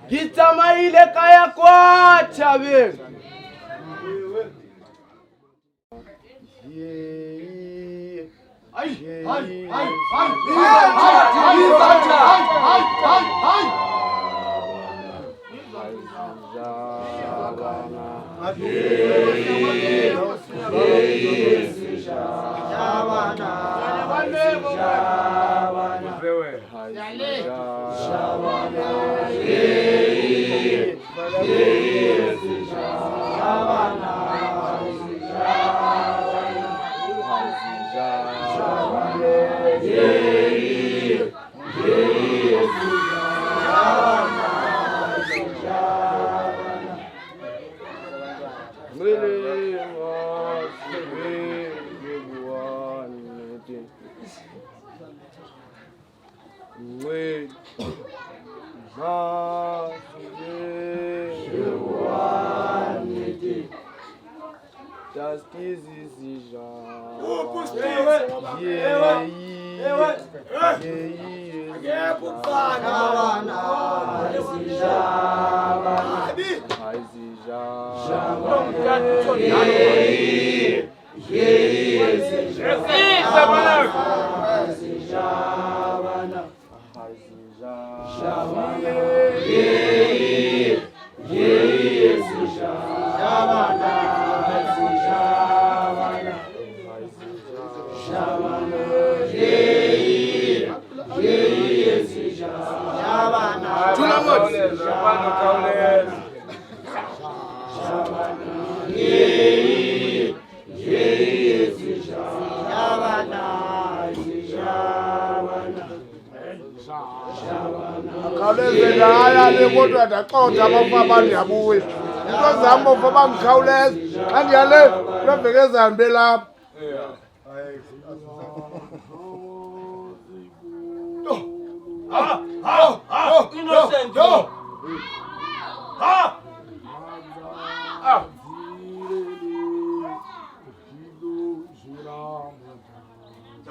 Gitsamaile kaya kwa Chabe. Yeah. Akhawuleze ayale kodwa ndaxotha amafama ndiyabuya. Into zam bofa bangikhawuleza. Xa ndiyale kuyabhekezana belapha. Innocent.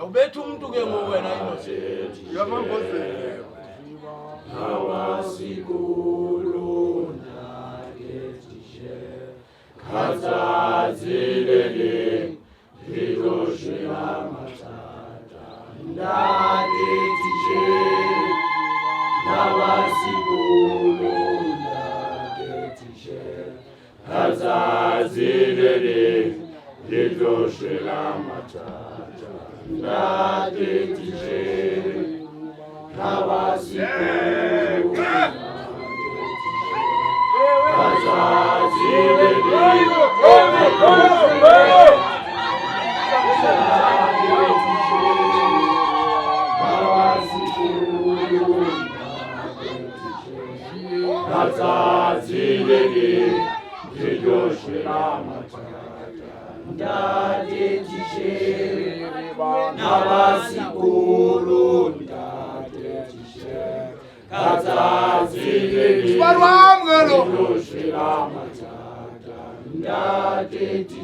Ubetha umuntu ke ngoku wena Innocent. Yamangozela.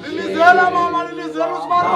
Lilizela mama, lilizela usibani.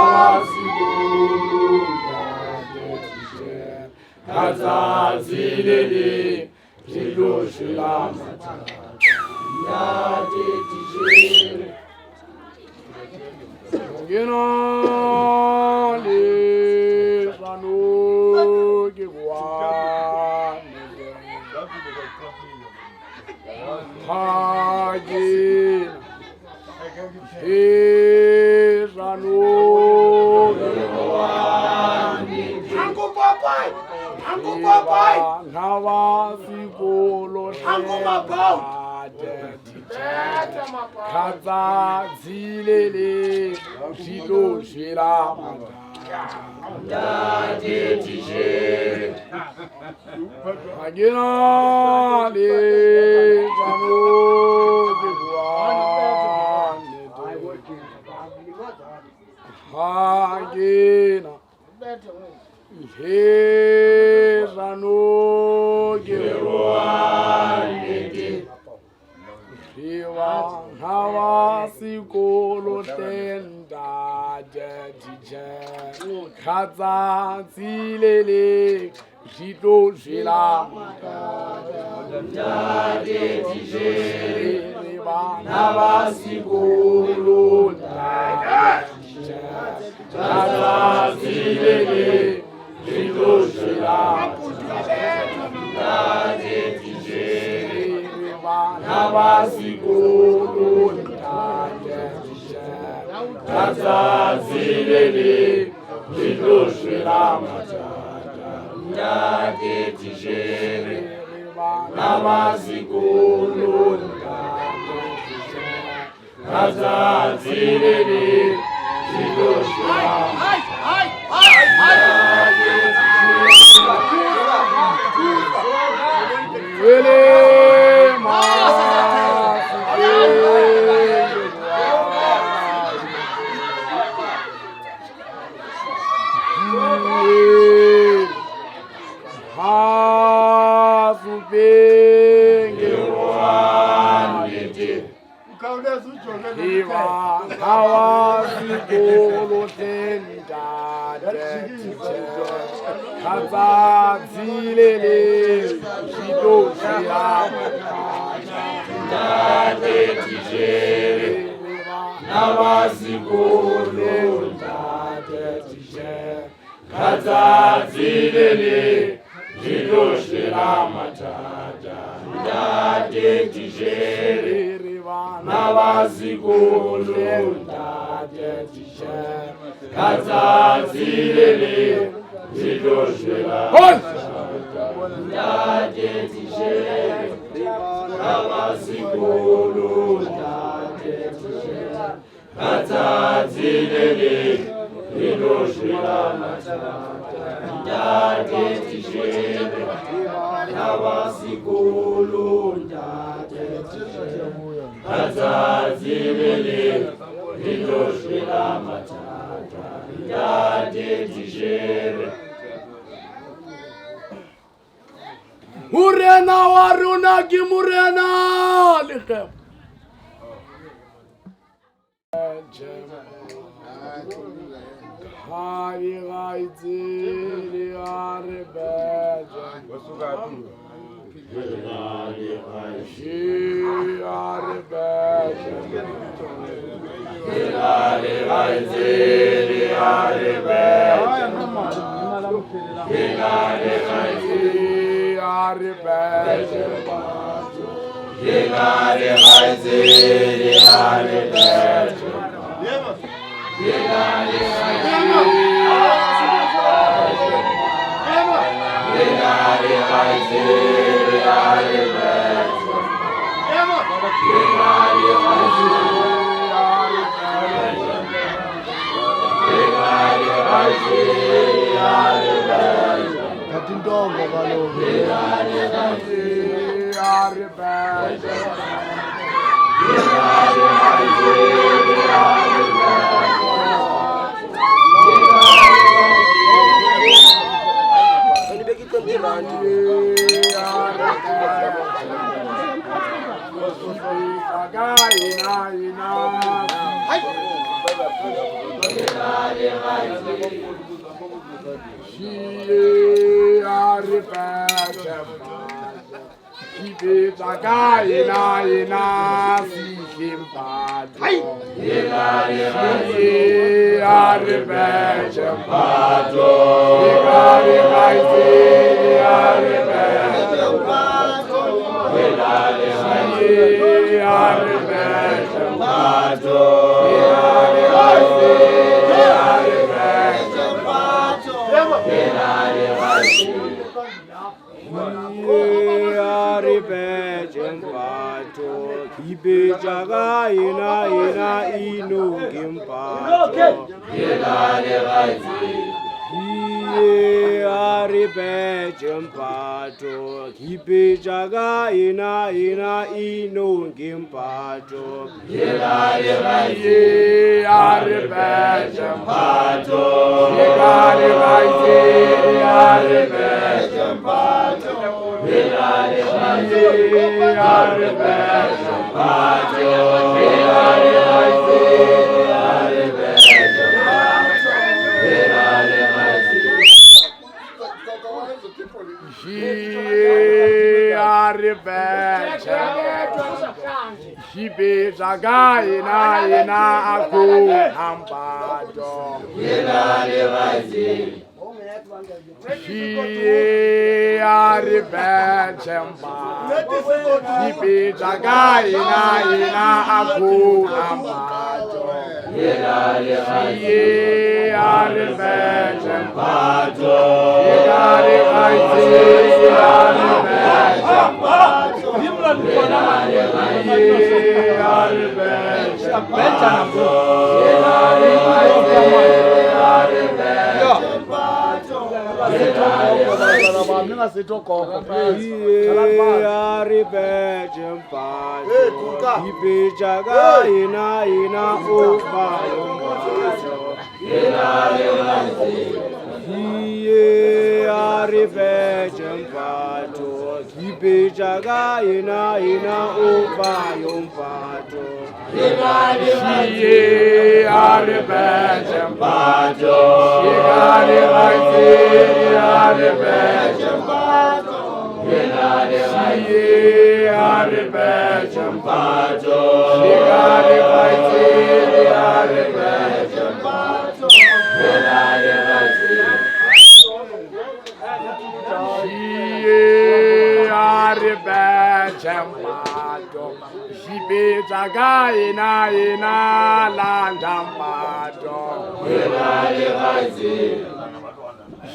Murena wa rona ke Murena lekgebo. Hai gaitsedi a re beja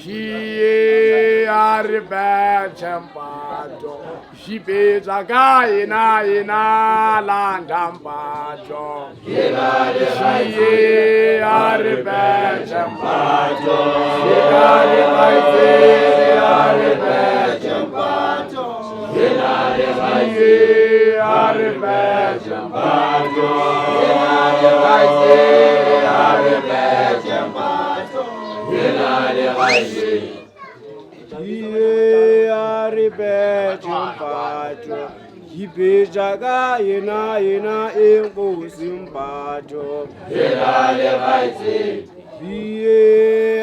She are bad champato. She pays a guy in a land ampato. She are bad champato. She are bad champato. She are bad champato. Yibejaga yena enkosi mpatho yelale baithe biye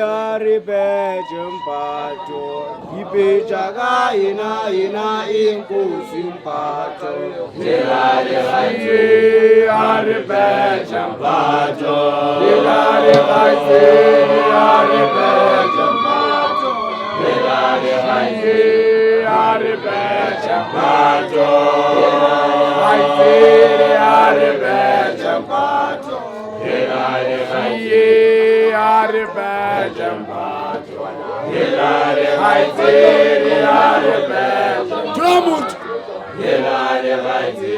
aribeje mpatho yibejaga yena enkosi mpatho yelale baithe aribeje mpatho yelale baithe aribeje mpatho yelale baithe aribeje mpatho baithe aribeje mpatho yelale baithe aribeje mpatho yelale baithe aribeje dramut yelale baithe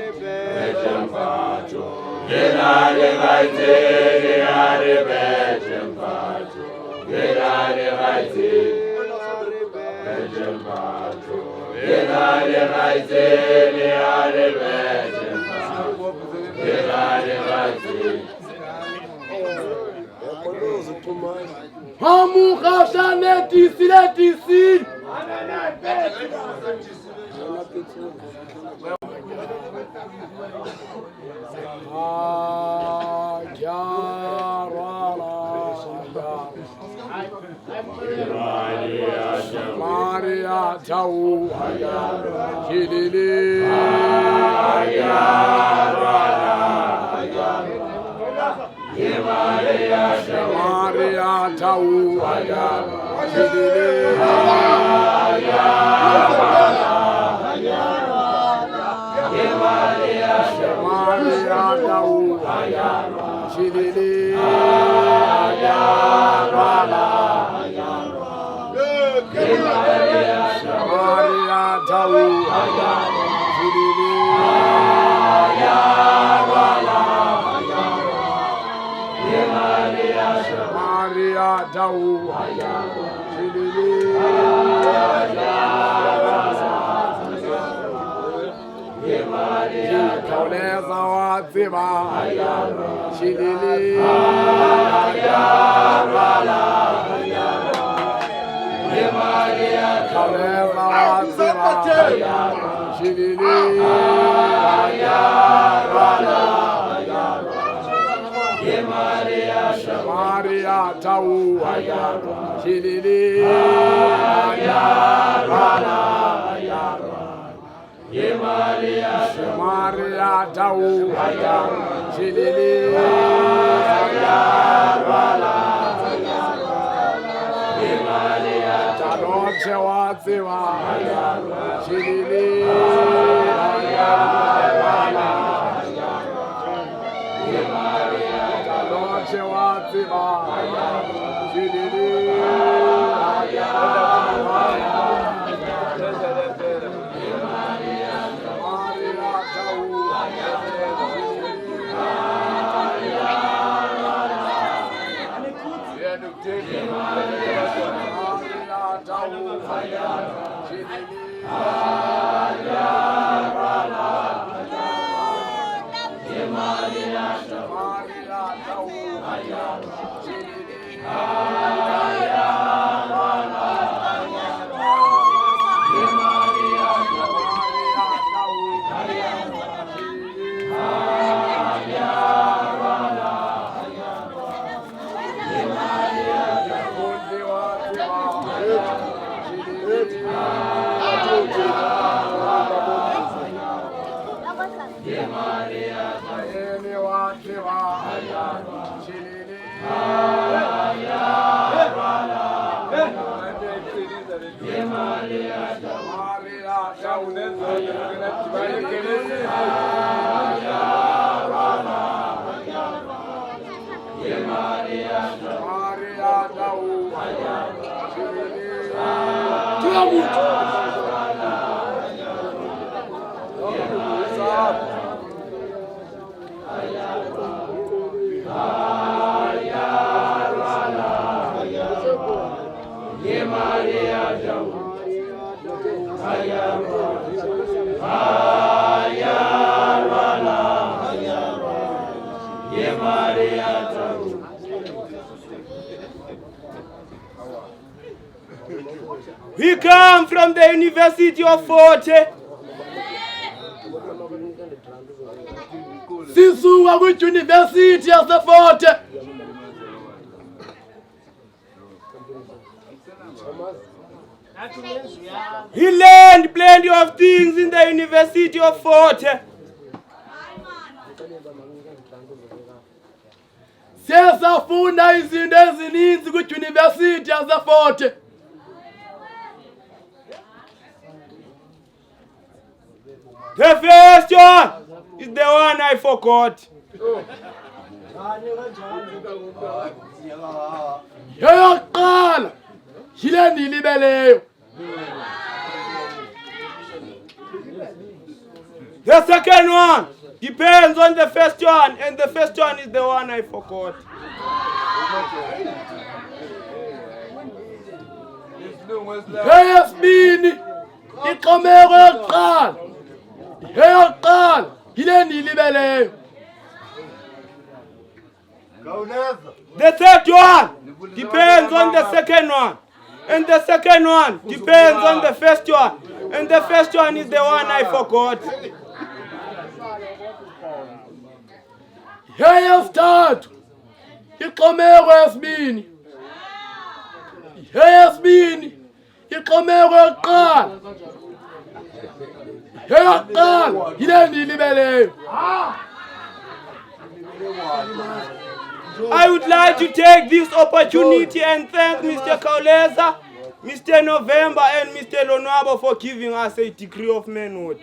aribeje mpatho yelale baithe aribeje mpatho yelale baithe yelale baithe aribeje mpatho yelale baithe Hamukasha letisi Maria Tau Kilili Maria Tau Maria Tau Chilili Maria Tau Chilili Tanoche Watsiwa Chilili Maria We come from the University of Fort Hare. Sisuka kwi-University yaseFort Hare. He learned plenty of things in the University of Fort Hare. Siye safunda izinto ezininzi kwi-University yaseFort Hare. The first one is the one I forgot. Yokuqala yile ndiyilibeleyo. The second one depends on the first one, and the first one is the one I forgot. Eyesibini iqomeko yokuqala. Eyokuqala yile ndiyilibeleyo. The third one depends on the second one, and the second one depends on the first one, and the first one is the one I forgot. Eyesithathu iqomeko yesibini. Eyesibini iqomeko yokuqala. Eyokuqala yile ndiyilibeleyo. I would like to take this opportunity and thank Mr. Kauleza, Mr. November, and Mr. Lonwabo for giving us a degree of manhood.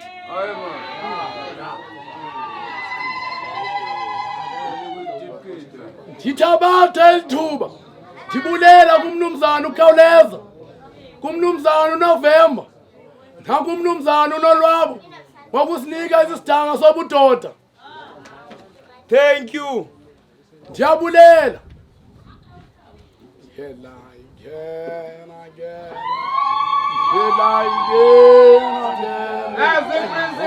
Ndithabatha ithuba ndibulela kumnumzana uKauleza, kumnumzana uNovember, nakumnumzana uNolwabo ngokusinika isidanga sobudoda. Thank you. Ndiyabulela. As the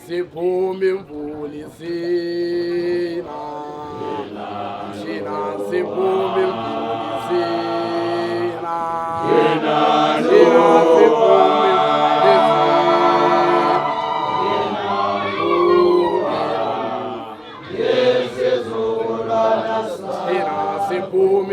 siphuma imvulisi thina siphuma imvulisi thina siphuma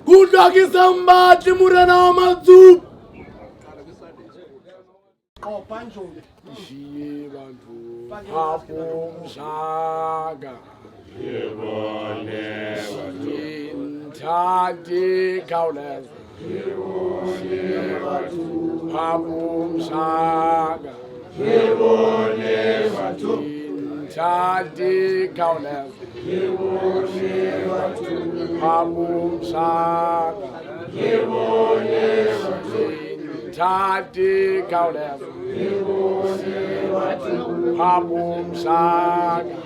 Good luck is somebody Murana Mazu. Saga. Tadi Kaules. Habum Saga. Tadi Kaules. Habum Saga. Tadi Kaules. Habum Saga.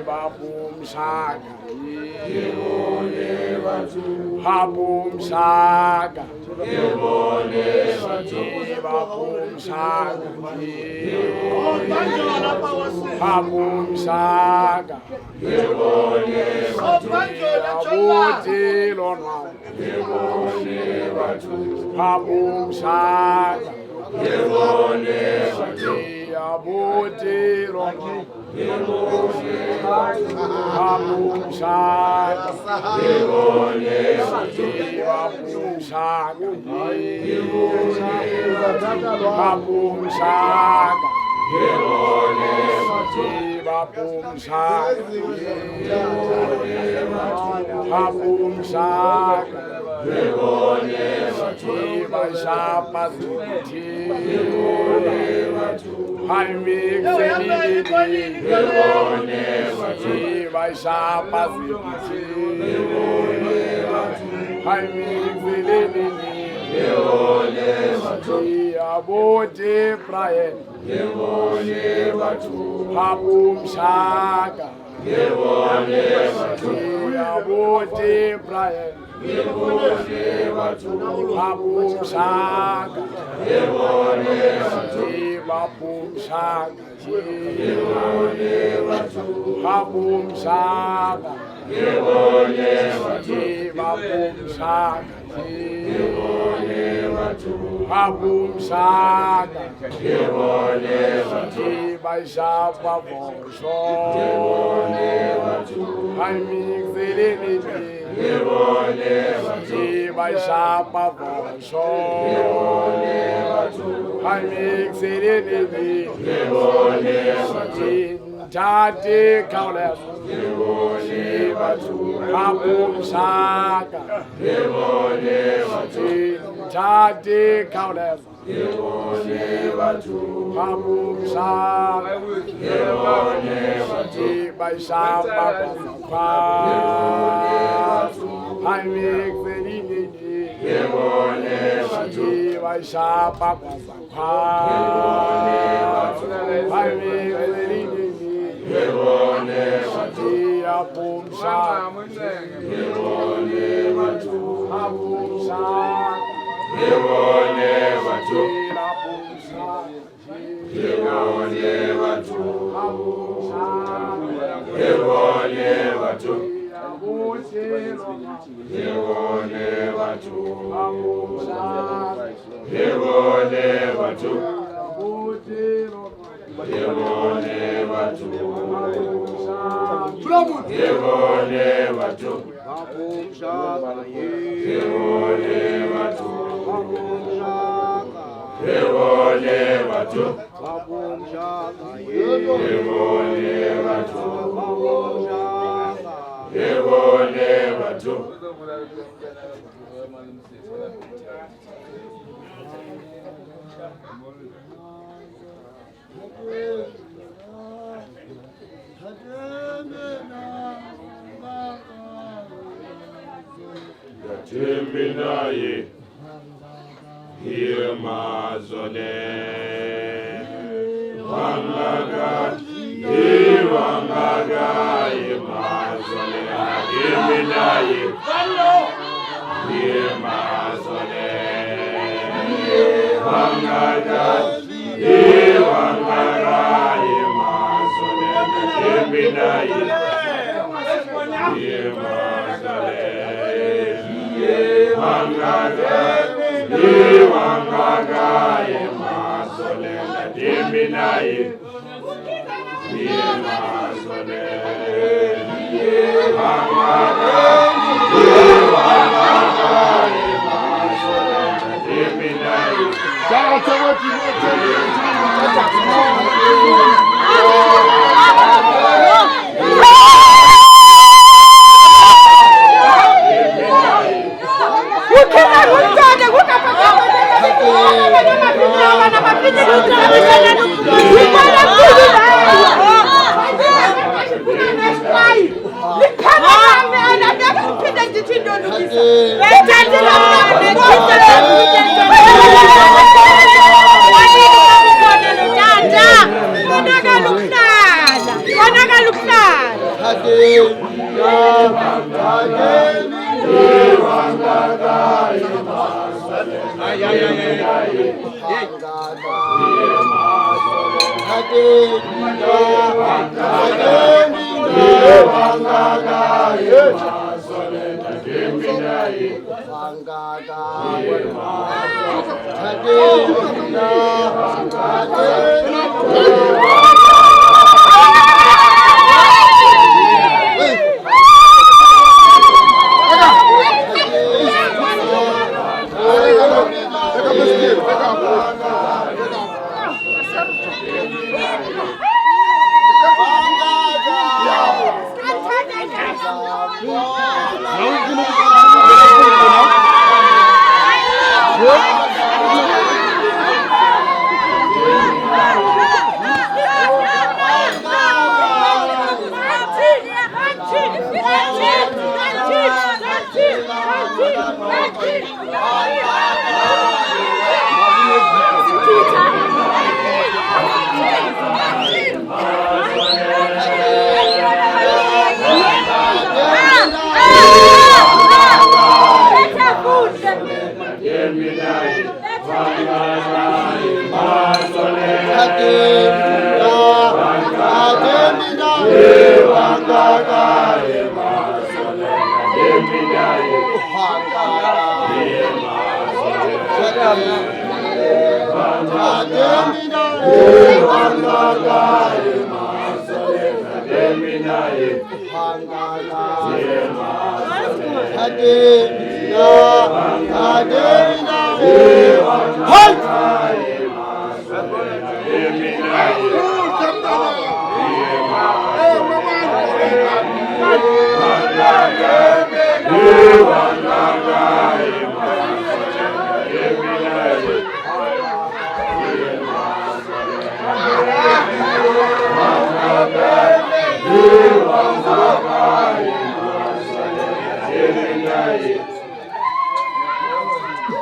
Habum Saga. Habum Saga. Habum Saga. Habum Saga. Habum Saga.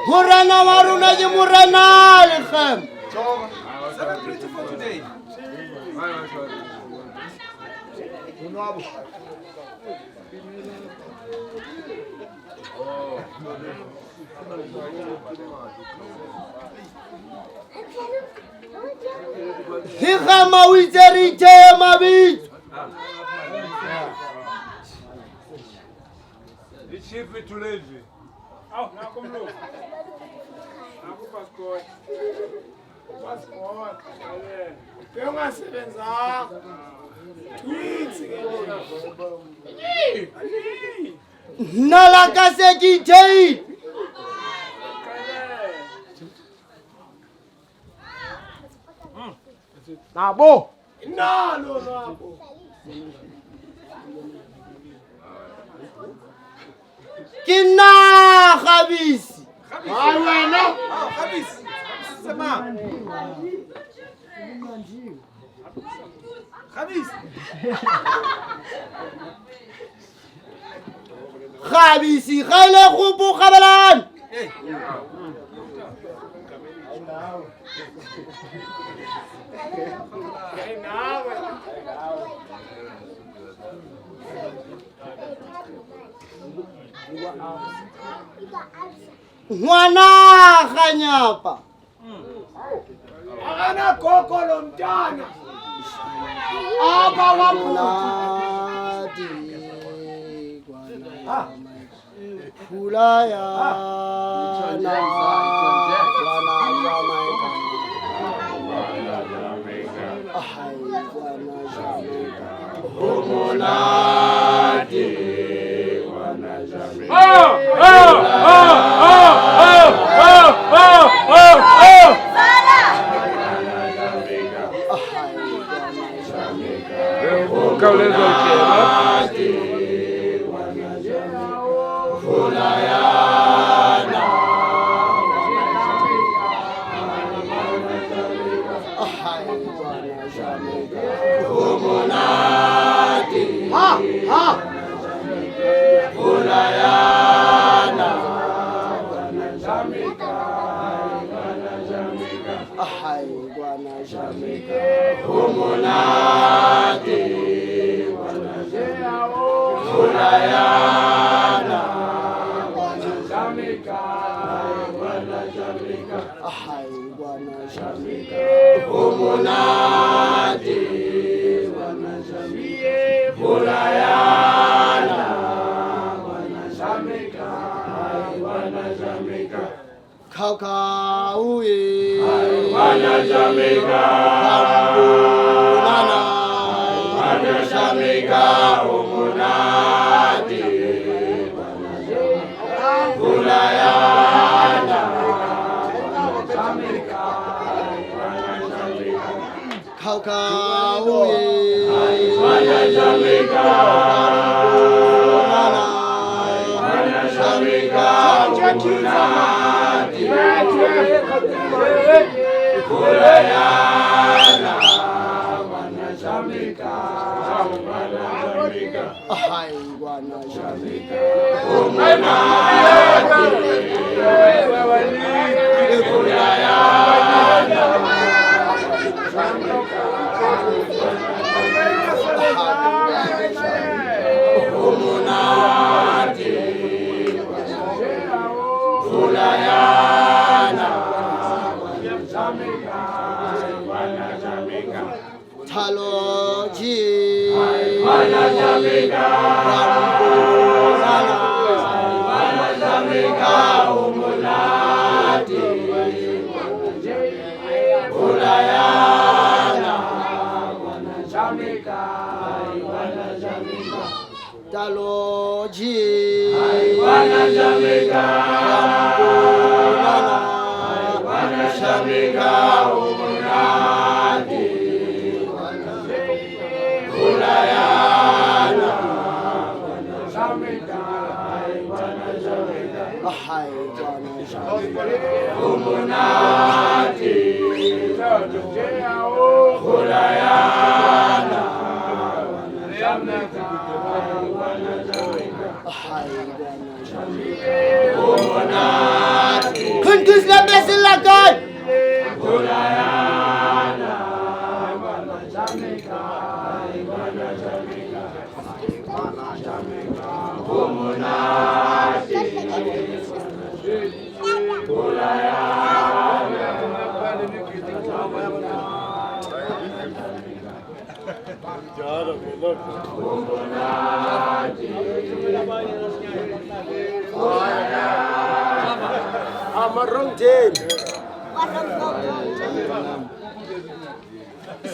Murana Maruna Murana Lechem. Celebrate for today. Hikama wizerite mabit. Ichipi tulevi. Au, nakumlo. Nakupa score. Passport. Peonga sebenza. Tweets. Nalakase kitei. Nabo. No. Kina Khabisi. Hayi wena. Khabisi. Sema. Khabisi. Khabisi khale khubu khabalan. Ngwana khanyapa. Akana koko lo mntana. Aba wamuthi. Fulaya na wana Umunati wanajamika.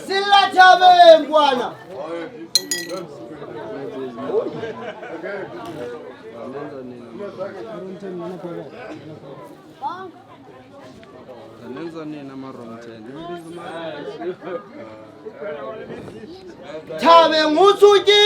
Sila Chabe bwana. Chabe ngutsuki.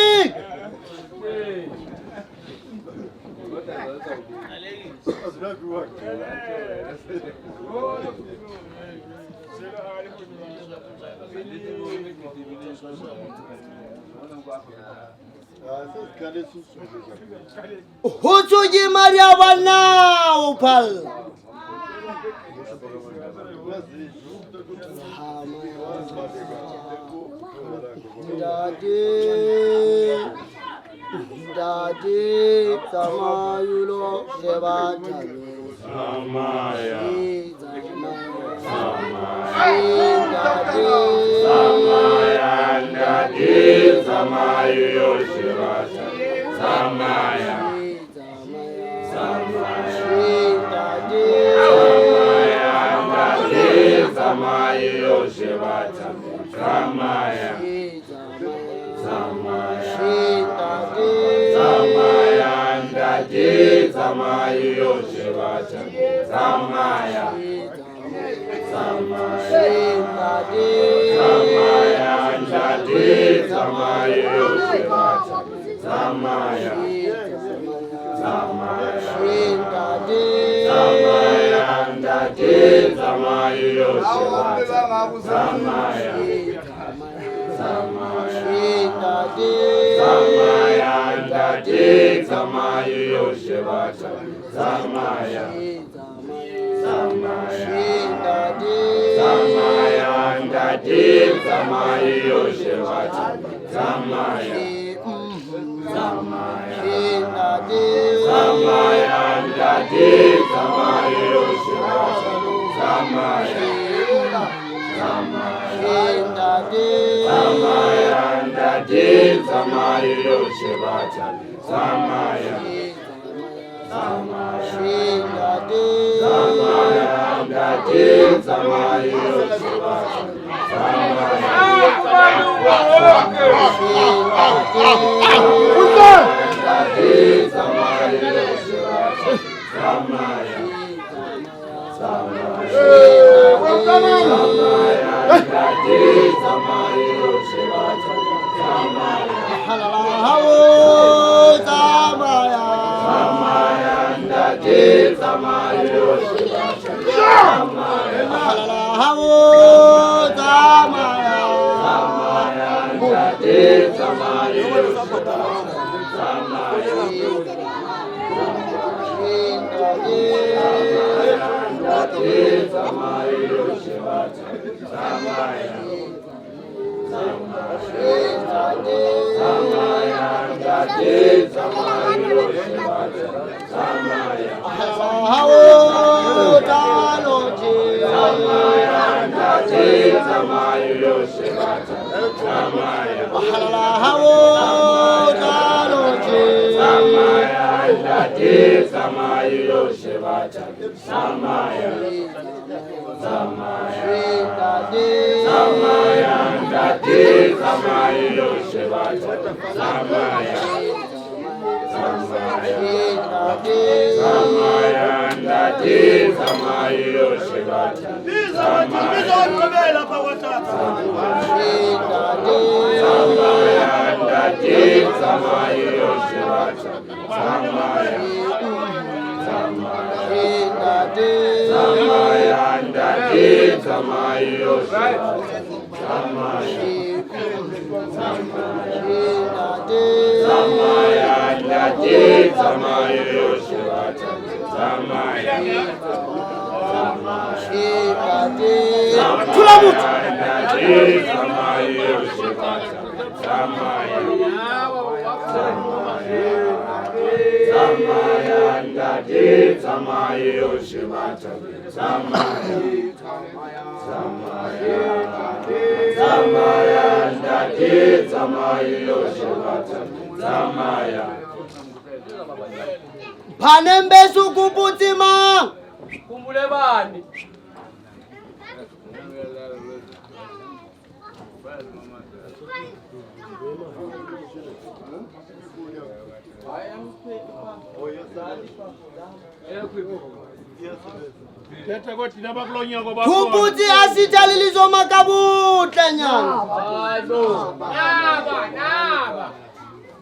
Hutsuki Maria bana upal. Dadi Samayulo Sevata Samaya Dadi Samayo Sevata Samaya Dadi Samayo Sevata Samaya Zamayo Shivata, Zamaya, Zamaya, Ndade, Zamayo Shivata, Zamaya, Zamaya, Ndade, Zamayo Shivata, Zamaya, Zamaya, Ndade, Zamayo Shivata, Zamaya, Zamaya, Ndade, Zamayo Shivata, Zamaya, Zamaya, Ndade, Zamayo Shivata, Zamaya, Zamaya, Ndade, Zamayo Shivata, Zamaya, Ndade, Zamayo Shivata, Panembesu kuputima Kumbule bani. kuputi asithalilizo makabuhle nyana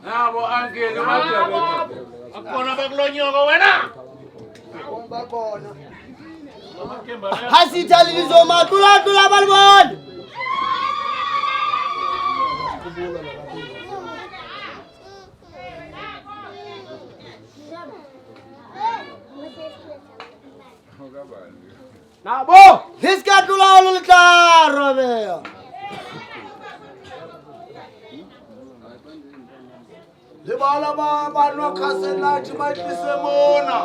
Nabo angelo akona bakulonyoko wena asithalilizo matula balibona Nabo lisikatula olulitaro beyo Libala baba no kasenathi bahlise mona.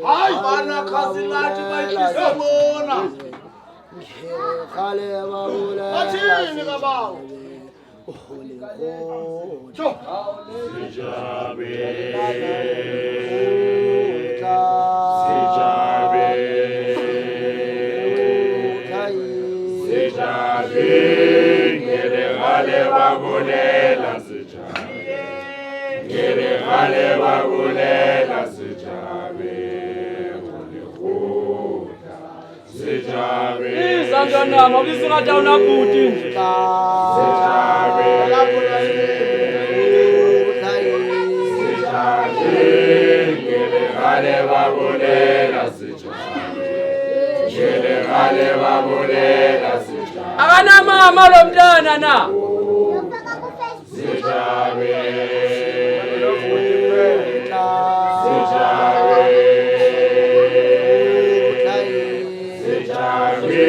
Hayi bana kasenathi bahlise mona. khale babula Athini kabawo. Cho. Sijabe, gale babulela sijabe ngele gale babulela sijabe ulikhula sijabe izandana mabisingathi awunabhuti nje sijabe ngele gale babulela sijabe ngele gale babulela sijabe akana mama lo mntana na sijabe sijabe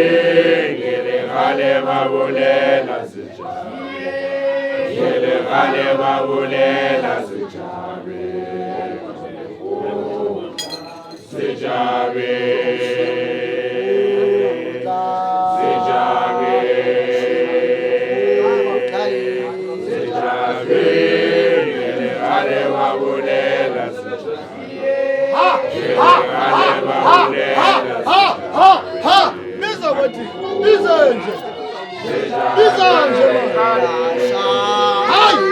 ngele gale babulela sijabe ngele gale babulela sijabe sijabe sijabe sijabe ngele gale babulela sijabe Nizokuthi izenje izanje hayi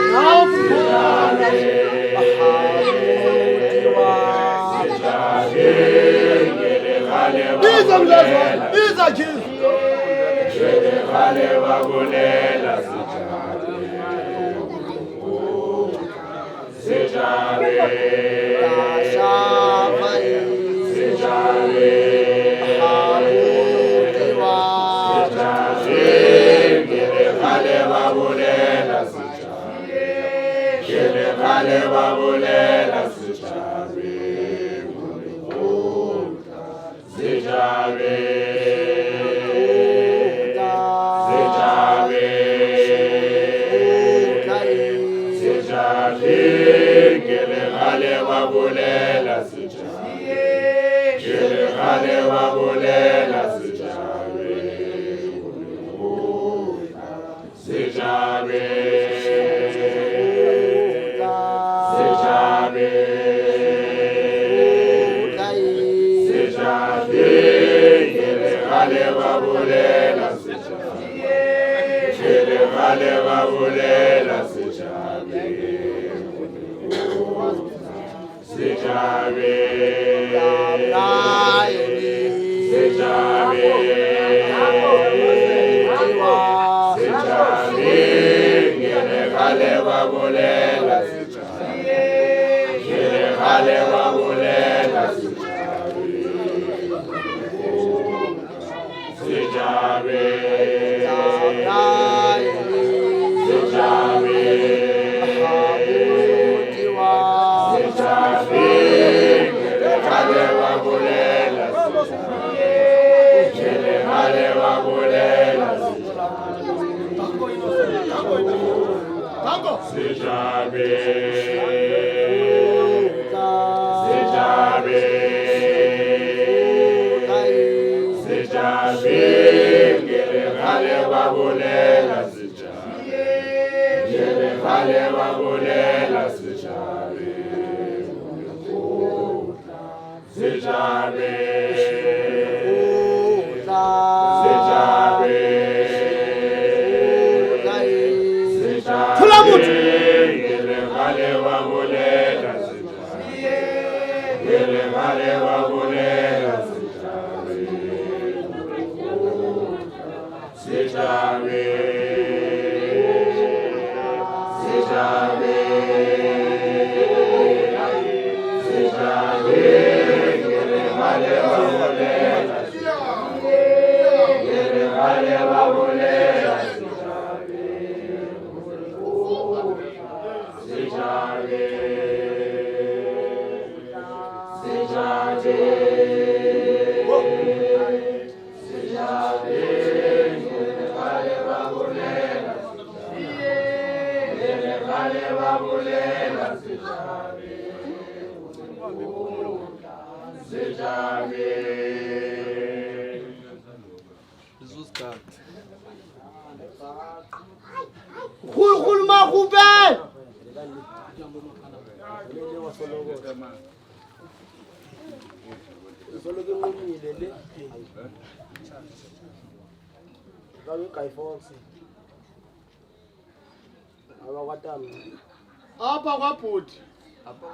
Apa kwabhuti.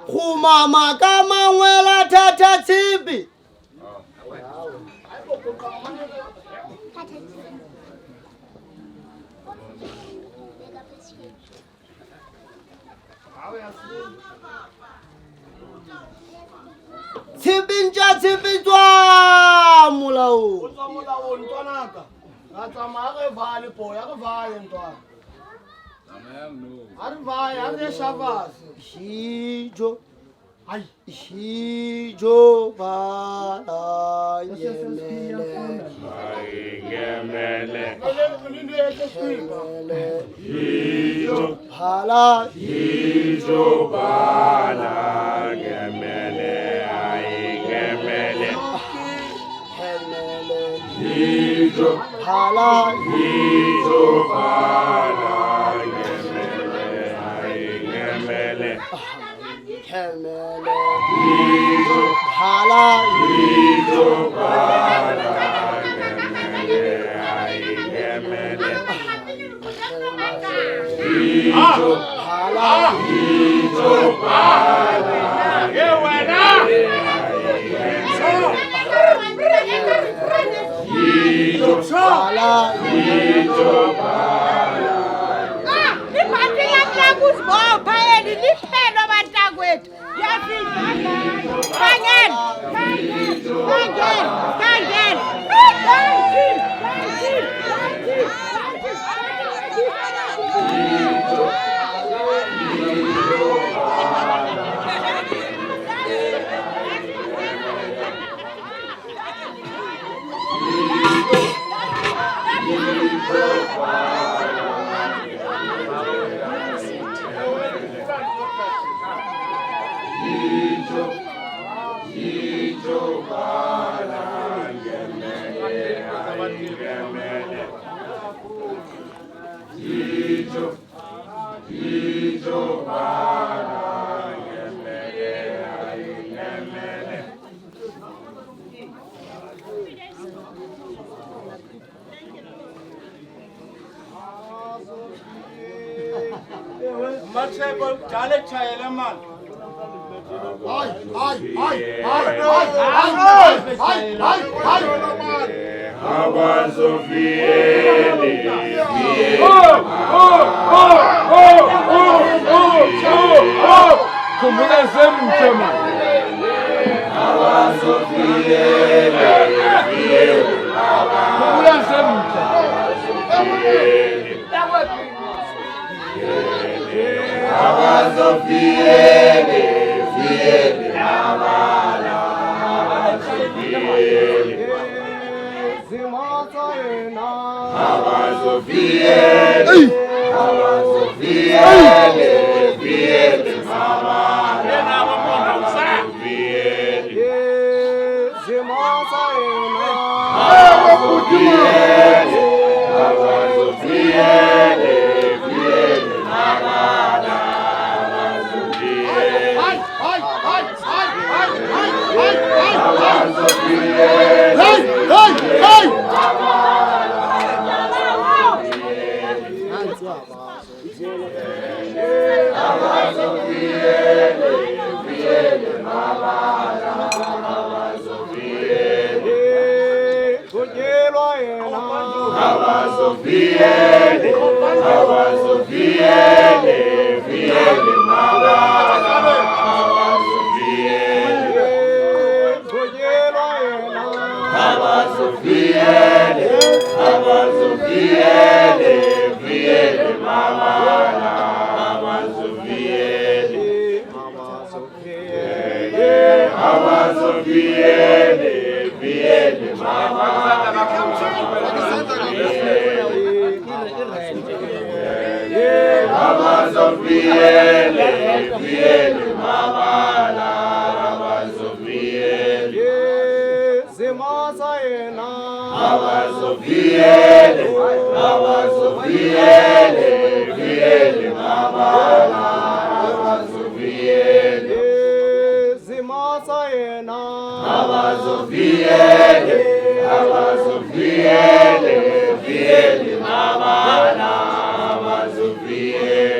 Khumama kaManwela thatha Tshipi. Tshipi tswa molao. Tswa molao ntwanaka. Ra tsamaya re vale boya re vale ntwana. Ari vai, ari shavas. Hijo. Ai, hijo bala yemele. Gemele. Hijo bala. Hijo bala gemele. Ai gemele. Hijo bala. Hijo bala. Kemele, hijo bala, hijo bala, kemele, hijo bala, hijo bala, yewena, hijo bala, hijo bala.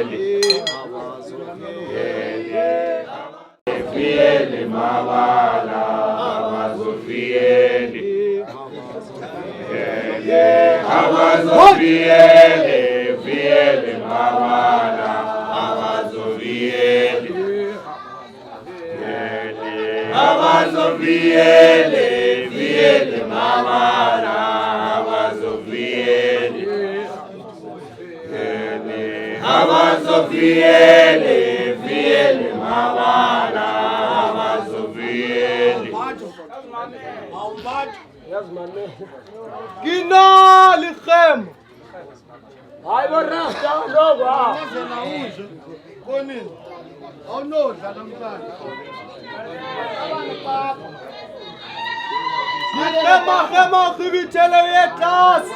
Abazofiele Abazoviele, viele mamana, abazoviele, abazoviele, viele mamana, abazoviele, abazoviele, viele mamana, abazoviele. Kina lichem. Hayi barasta loba. Konini? Awunodla namhlanje. Khema khibithele yeclass.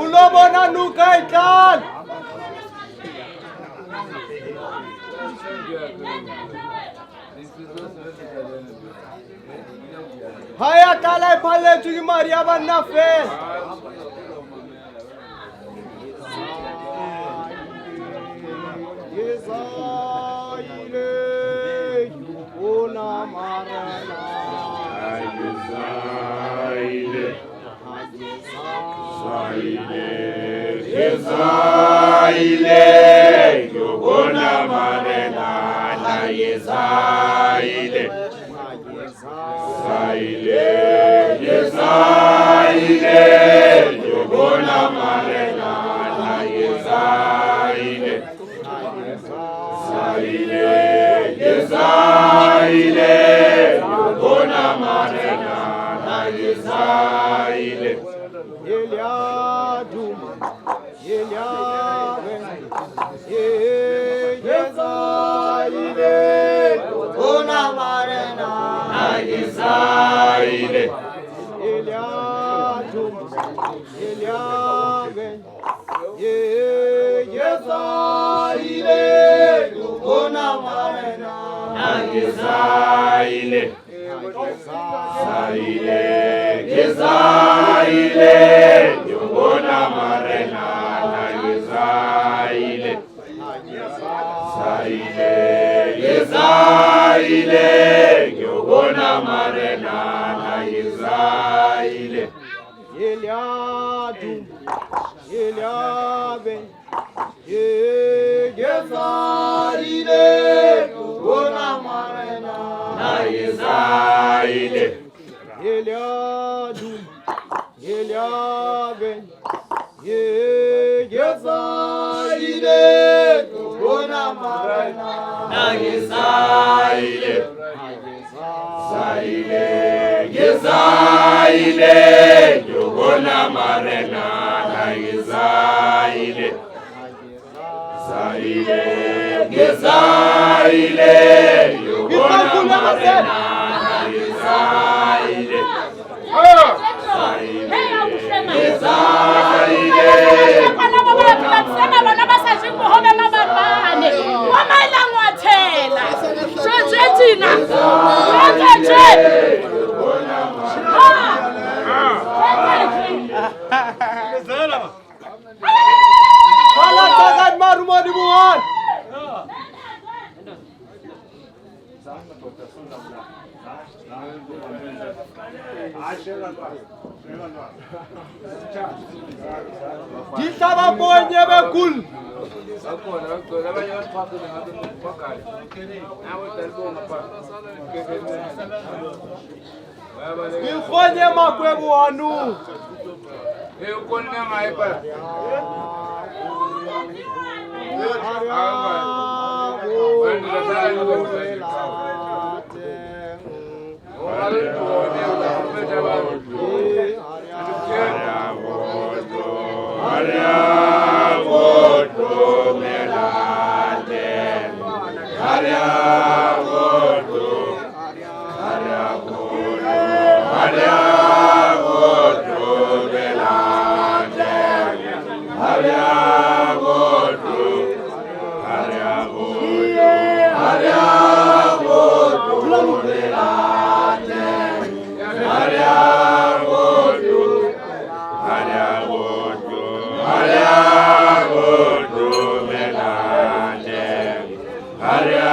Ulobona nuka ikan. Haya tala phale tsuki Maria banna fe. Yesaile ona marana. Yesaile yobona marena na Yesaile. Yesaile yobona marena na Yesaile. Yesaile yobona marena na Yesaile. Eliadum, Eliabe, Yesaile, ona marena na Yesaile. Eliadum, Eliabe, Yesaile, ona marena na Yesaile. Yesaile, yobona marena na Yesaile. Yesaile, yobona marena na Yesaile. Eliadum, Eliabe, Yesaile, ona marena na Yesaile. Eliadum, Eliabe, Yesaile, ona marena na Yesaile. Yesaile, yobona marena na Yesaile. Yesaile, yobona marena na Yesaile. Ditaba bonye bekul. Ngikhonye makwebo wanu. Ukhona mayipa. Yes.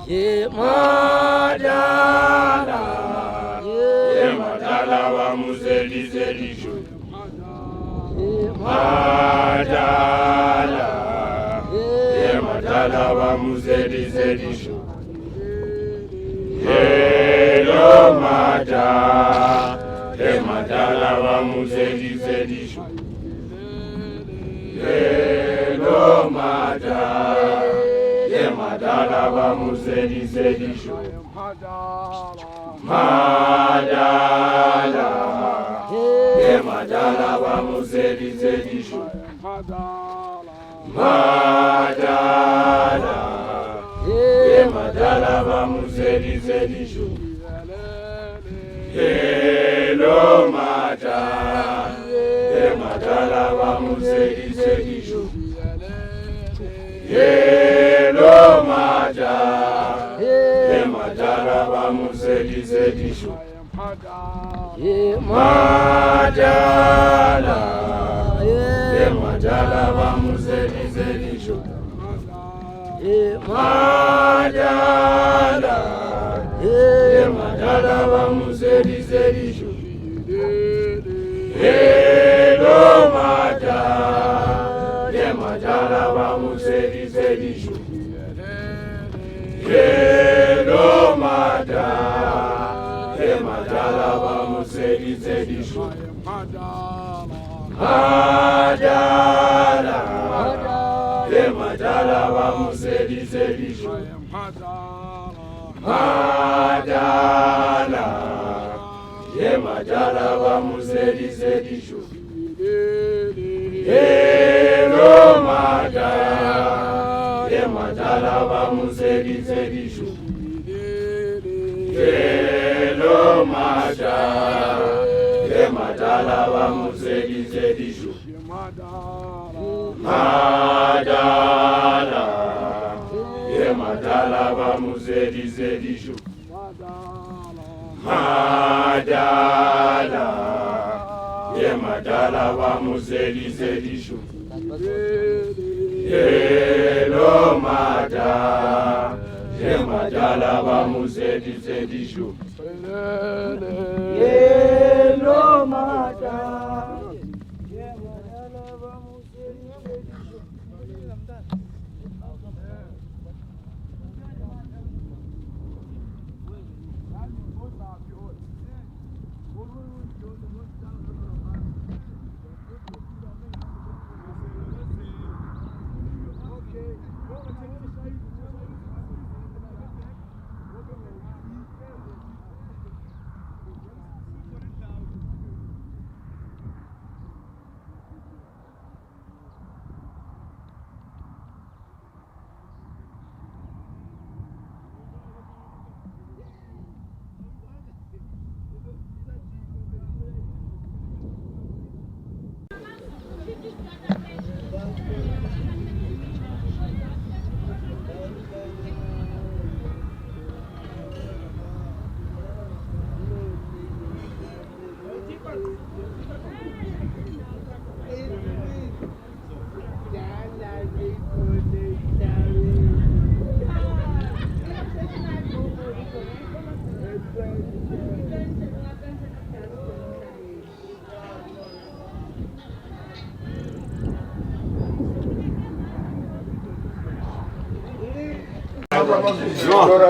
ye madala, ye madala wa muzeli zelisho. Madala, ye madala wa muzeli zelisho. Hello madala, ye madala wa muzeli zelisho. Hello madala, ye madala wa muzeli zelisho. Madala, ye madala wa muzeli zelisho. Madala, ye madala wa muzeli zelisho. Hello madala, ye madala wa muzeli zelisho. Hello madala, ye madala wa muzeli zelisho. Madala, ye madala wa muzeli zelisho. Madala, ye madala wa muzeli zelisho. Hello madala, ye madala wa muzeli zelisho. Hello madala, ye madala wa muzeli zelisho. Madala, ye madala wa muzeli zelisho. Madala, ye madala wa muzeli zelisho. Hello madala, ye madala wa muzeli zelisho. Hello madala, ye madala wa muzeli zelisho. Madala, ye madala wa muzeli zelisho. Madala, ye madala wa muzeli zelisho. Hello madala, ye madala wa muzeli zelisho. Hello madala.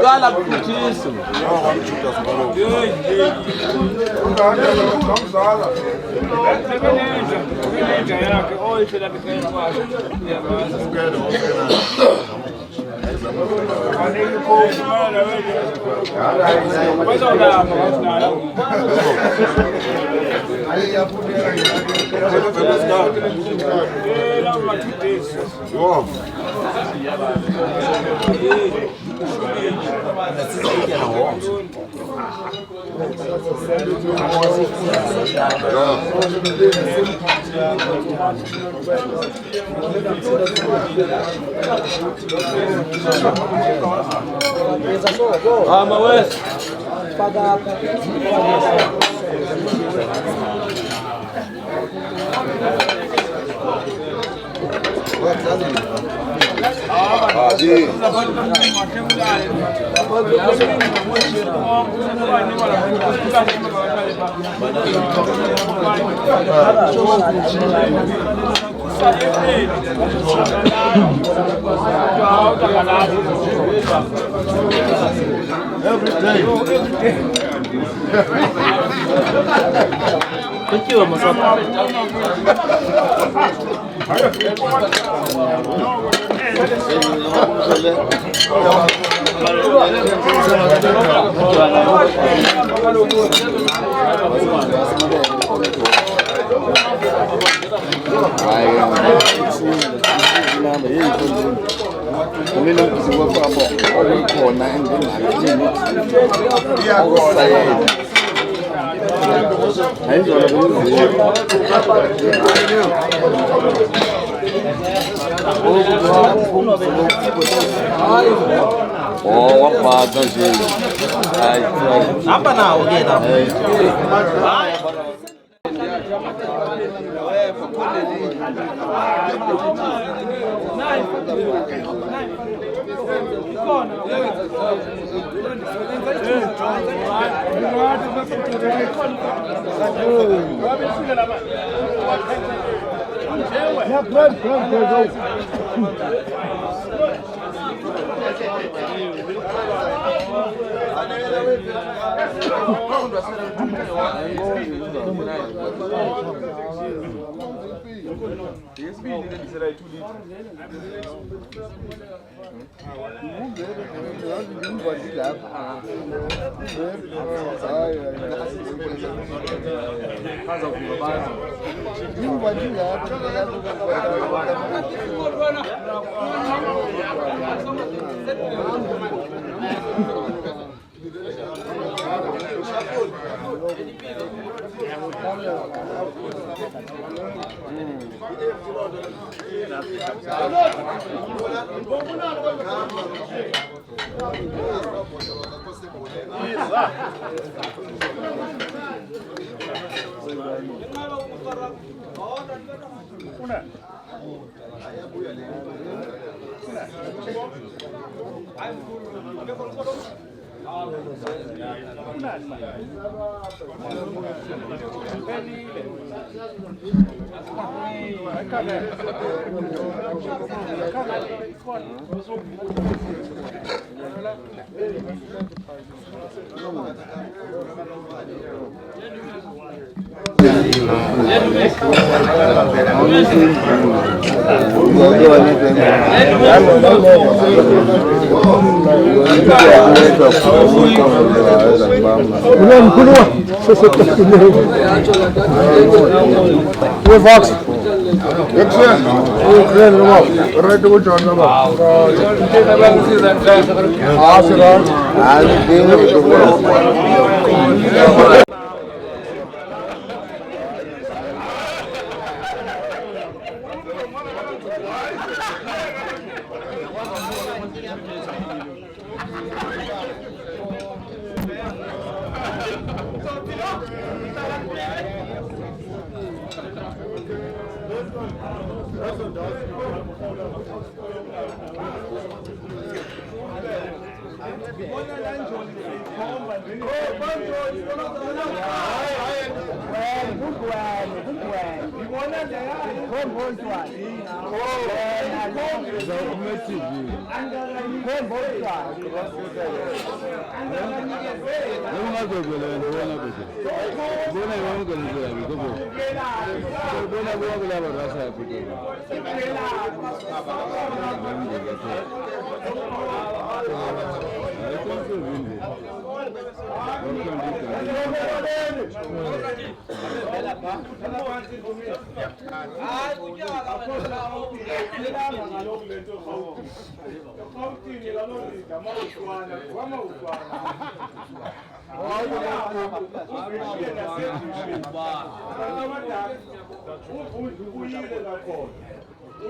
Kala mfuthiso. Sebenza yakhe oyisho lapha ekhaya kwakhe. Ama West. Ah, Hapa na ongea.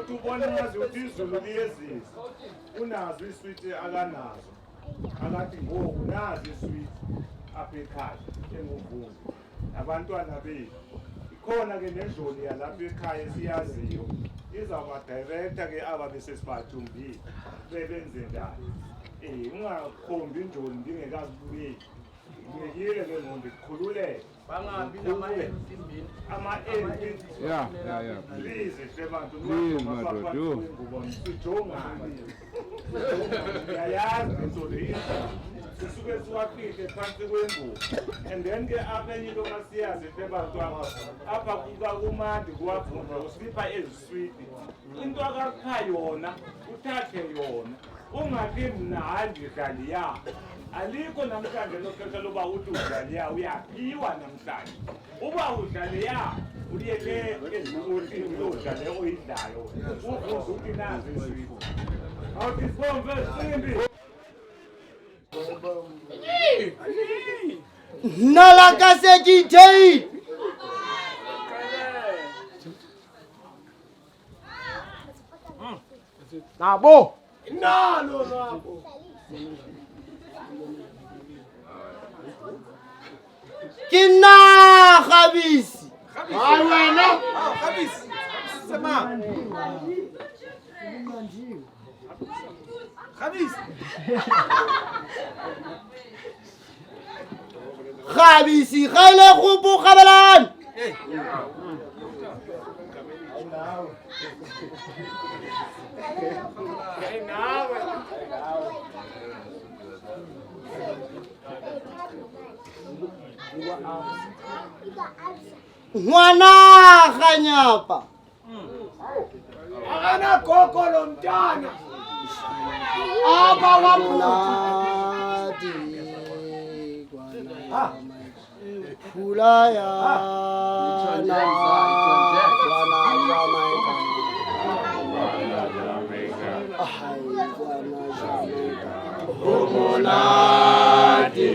Utubona nazi ukuthi izulu liyezisa unazo iswiti akanazo akathi ngoku nazi iswiti apha ekhaya enguvungu abantwana bethu ikhona ke nendloli yalapha ekhaya siyaziyo izawubadirector ke aba besesibathumbile bebenze njani. Ungakhombi injoli ndingekazibuyeli. Ngiyile ke ngoba ndikhululeke. Bangabi nama-MP. Ama-MP. Yeah. Please, Shebantu. Please, madoda. Sijongane. Ndiyayazi into le. Sisuke siwafihle phansi kwengubo. And then ke apha enye into kasiyazi Shebantu apha kumandi kuwavunda usipha eziswiti. Into akapha yona uthathe yona. Ungathi mnandi dlaliya. Alikho namhlanje lokhetha loba uthi udlaliya uyaphiwa namhlanje. Uba udlaliya uye le ezikuthi udlaliya oyidlayo. Uvuza uthi nazi iswiti. Awuthi bombe simbi. Nalaka sekithei. Nabo. Nalo nabo. Kina Khabisi. Hayi wena. Khabisi. Sema. Khabisi. Khabisi khale khubu khabalan. Ngwana khanyapa. Akana gogo lo mntana. Aba wamunati. Kulaya na Umunati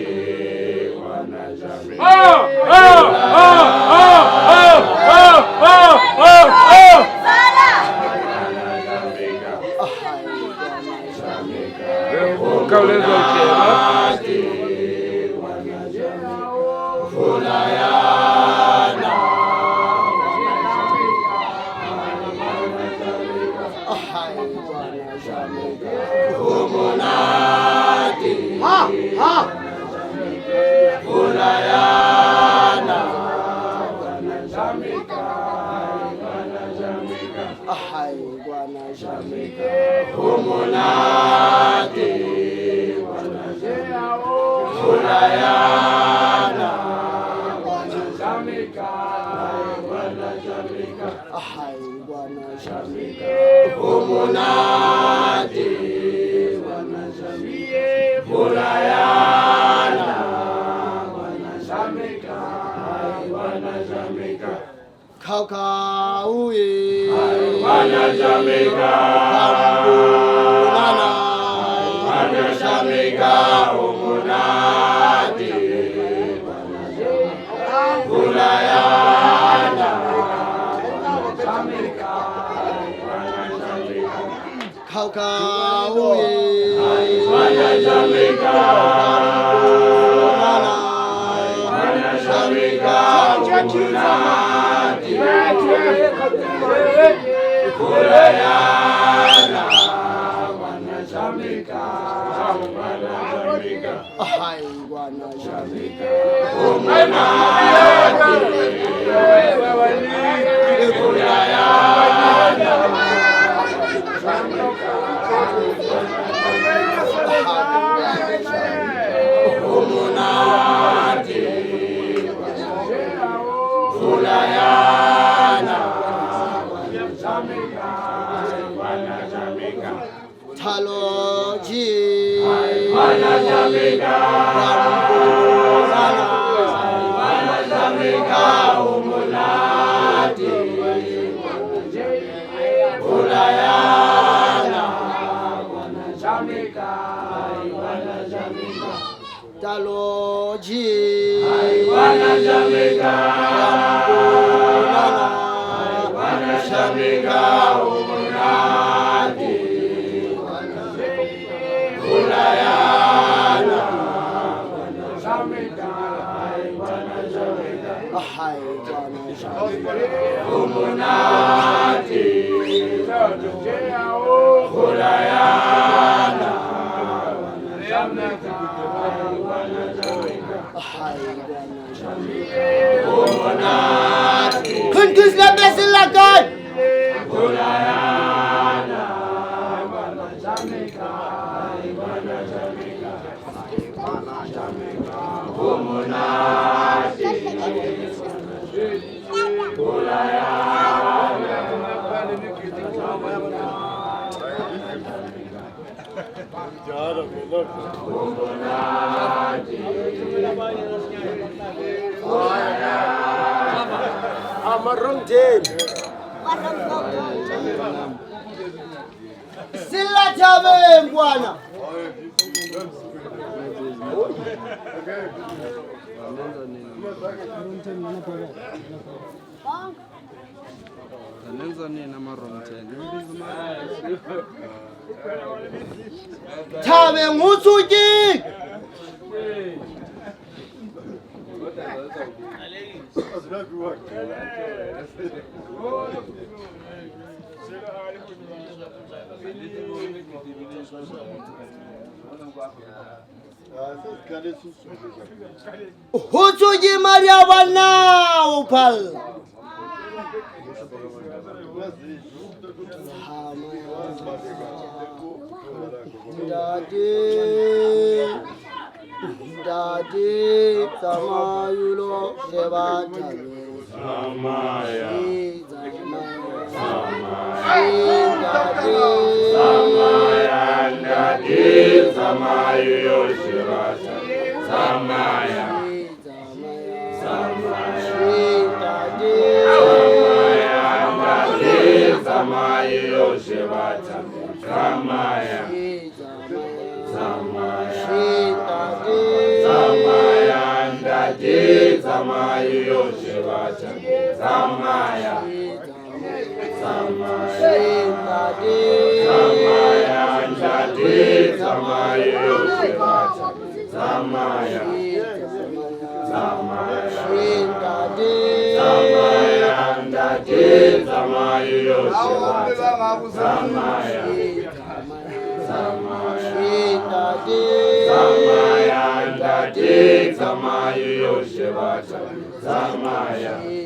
Kuntus na besilakan. Sila chabe bwana. Chabe ngutsuki. Hutsuki Maria wana upal. Dadi samayulo seva chale. Samaya. Samaya. Dadi samayo seva chale. Samaya. Samayo seva chale. Samaya. Samayo seva chale. Samaya.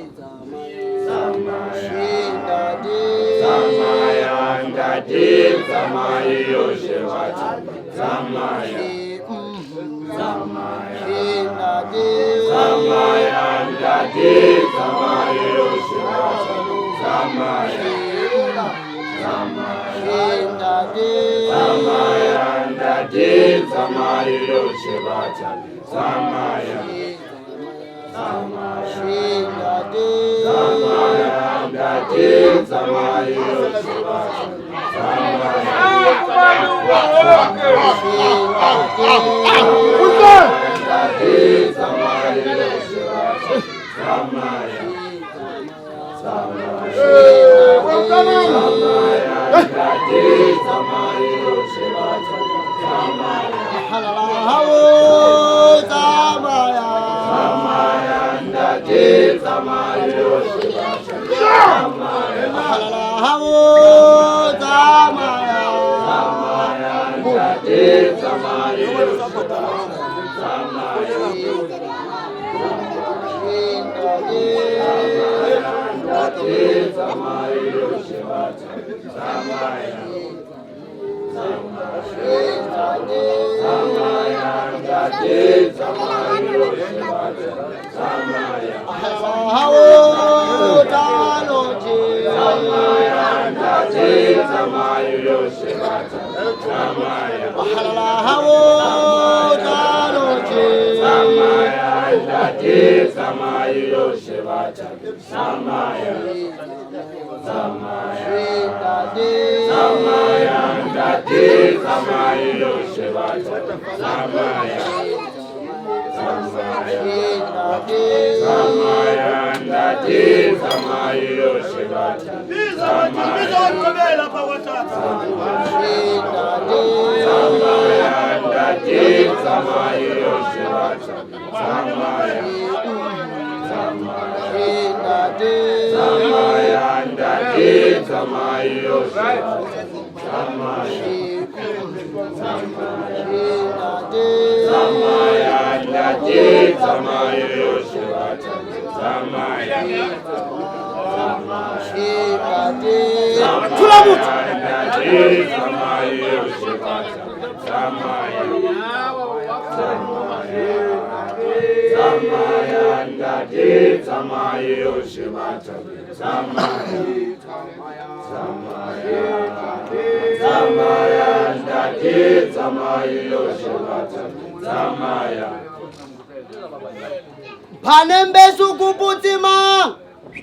Panembesu kuputima.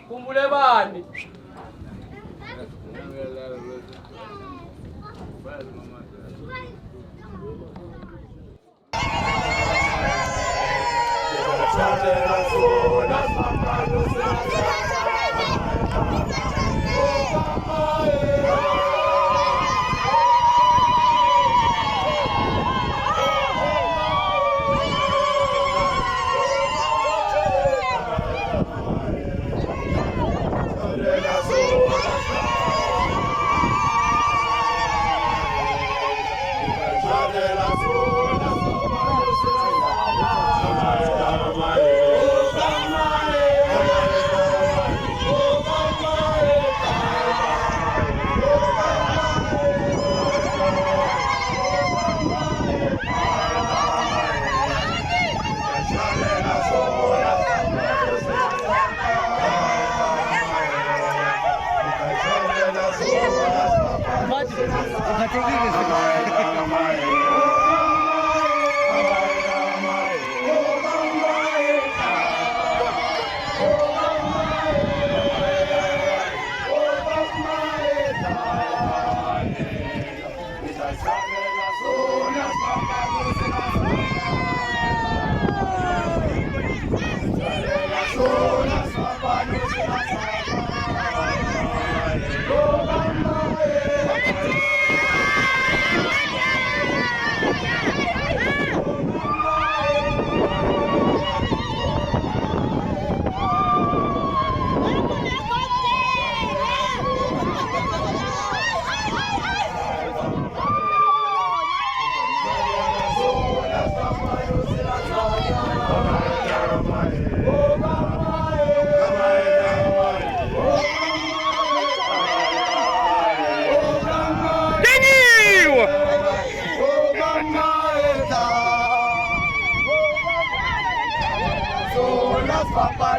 Kumbule bani. Papa,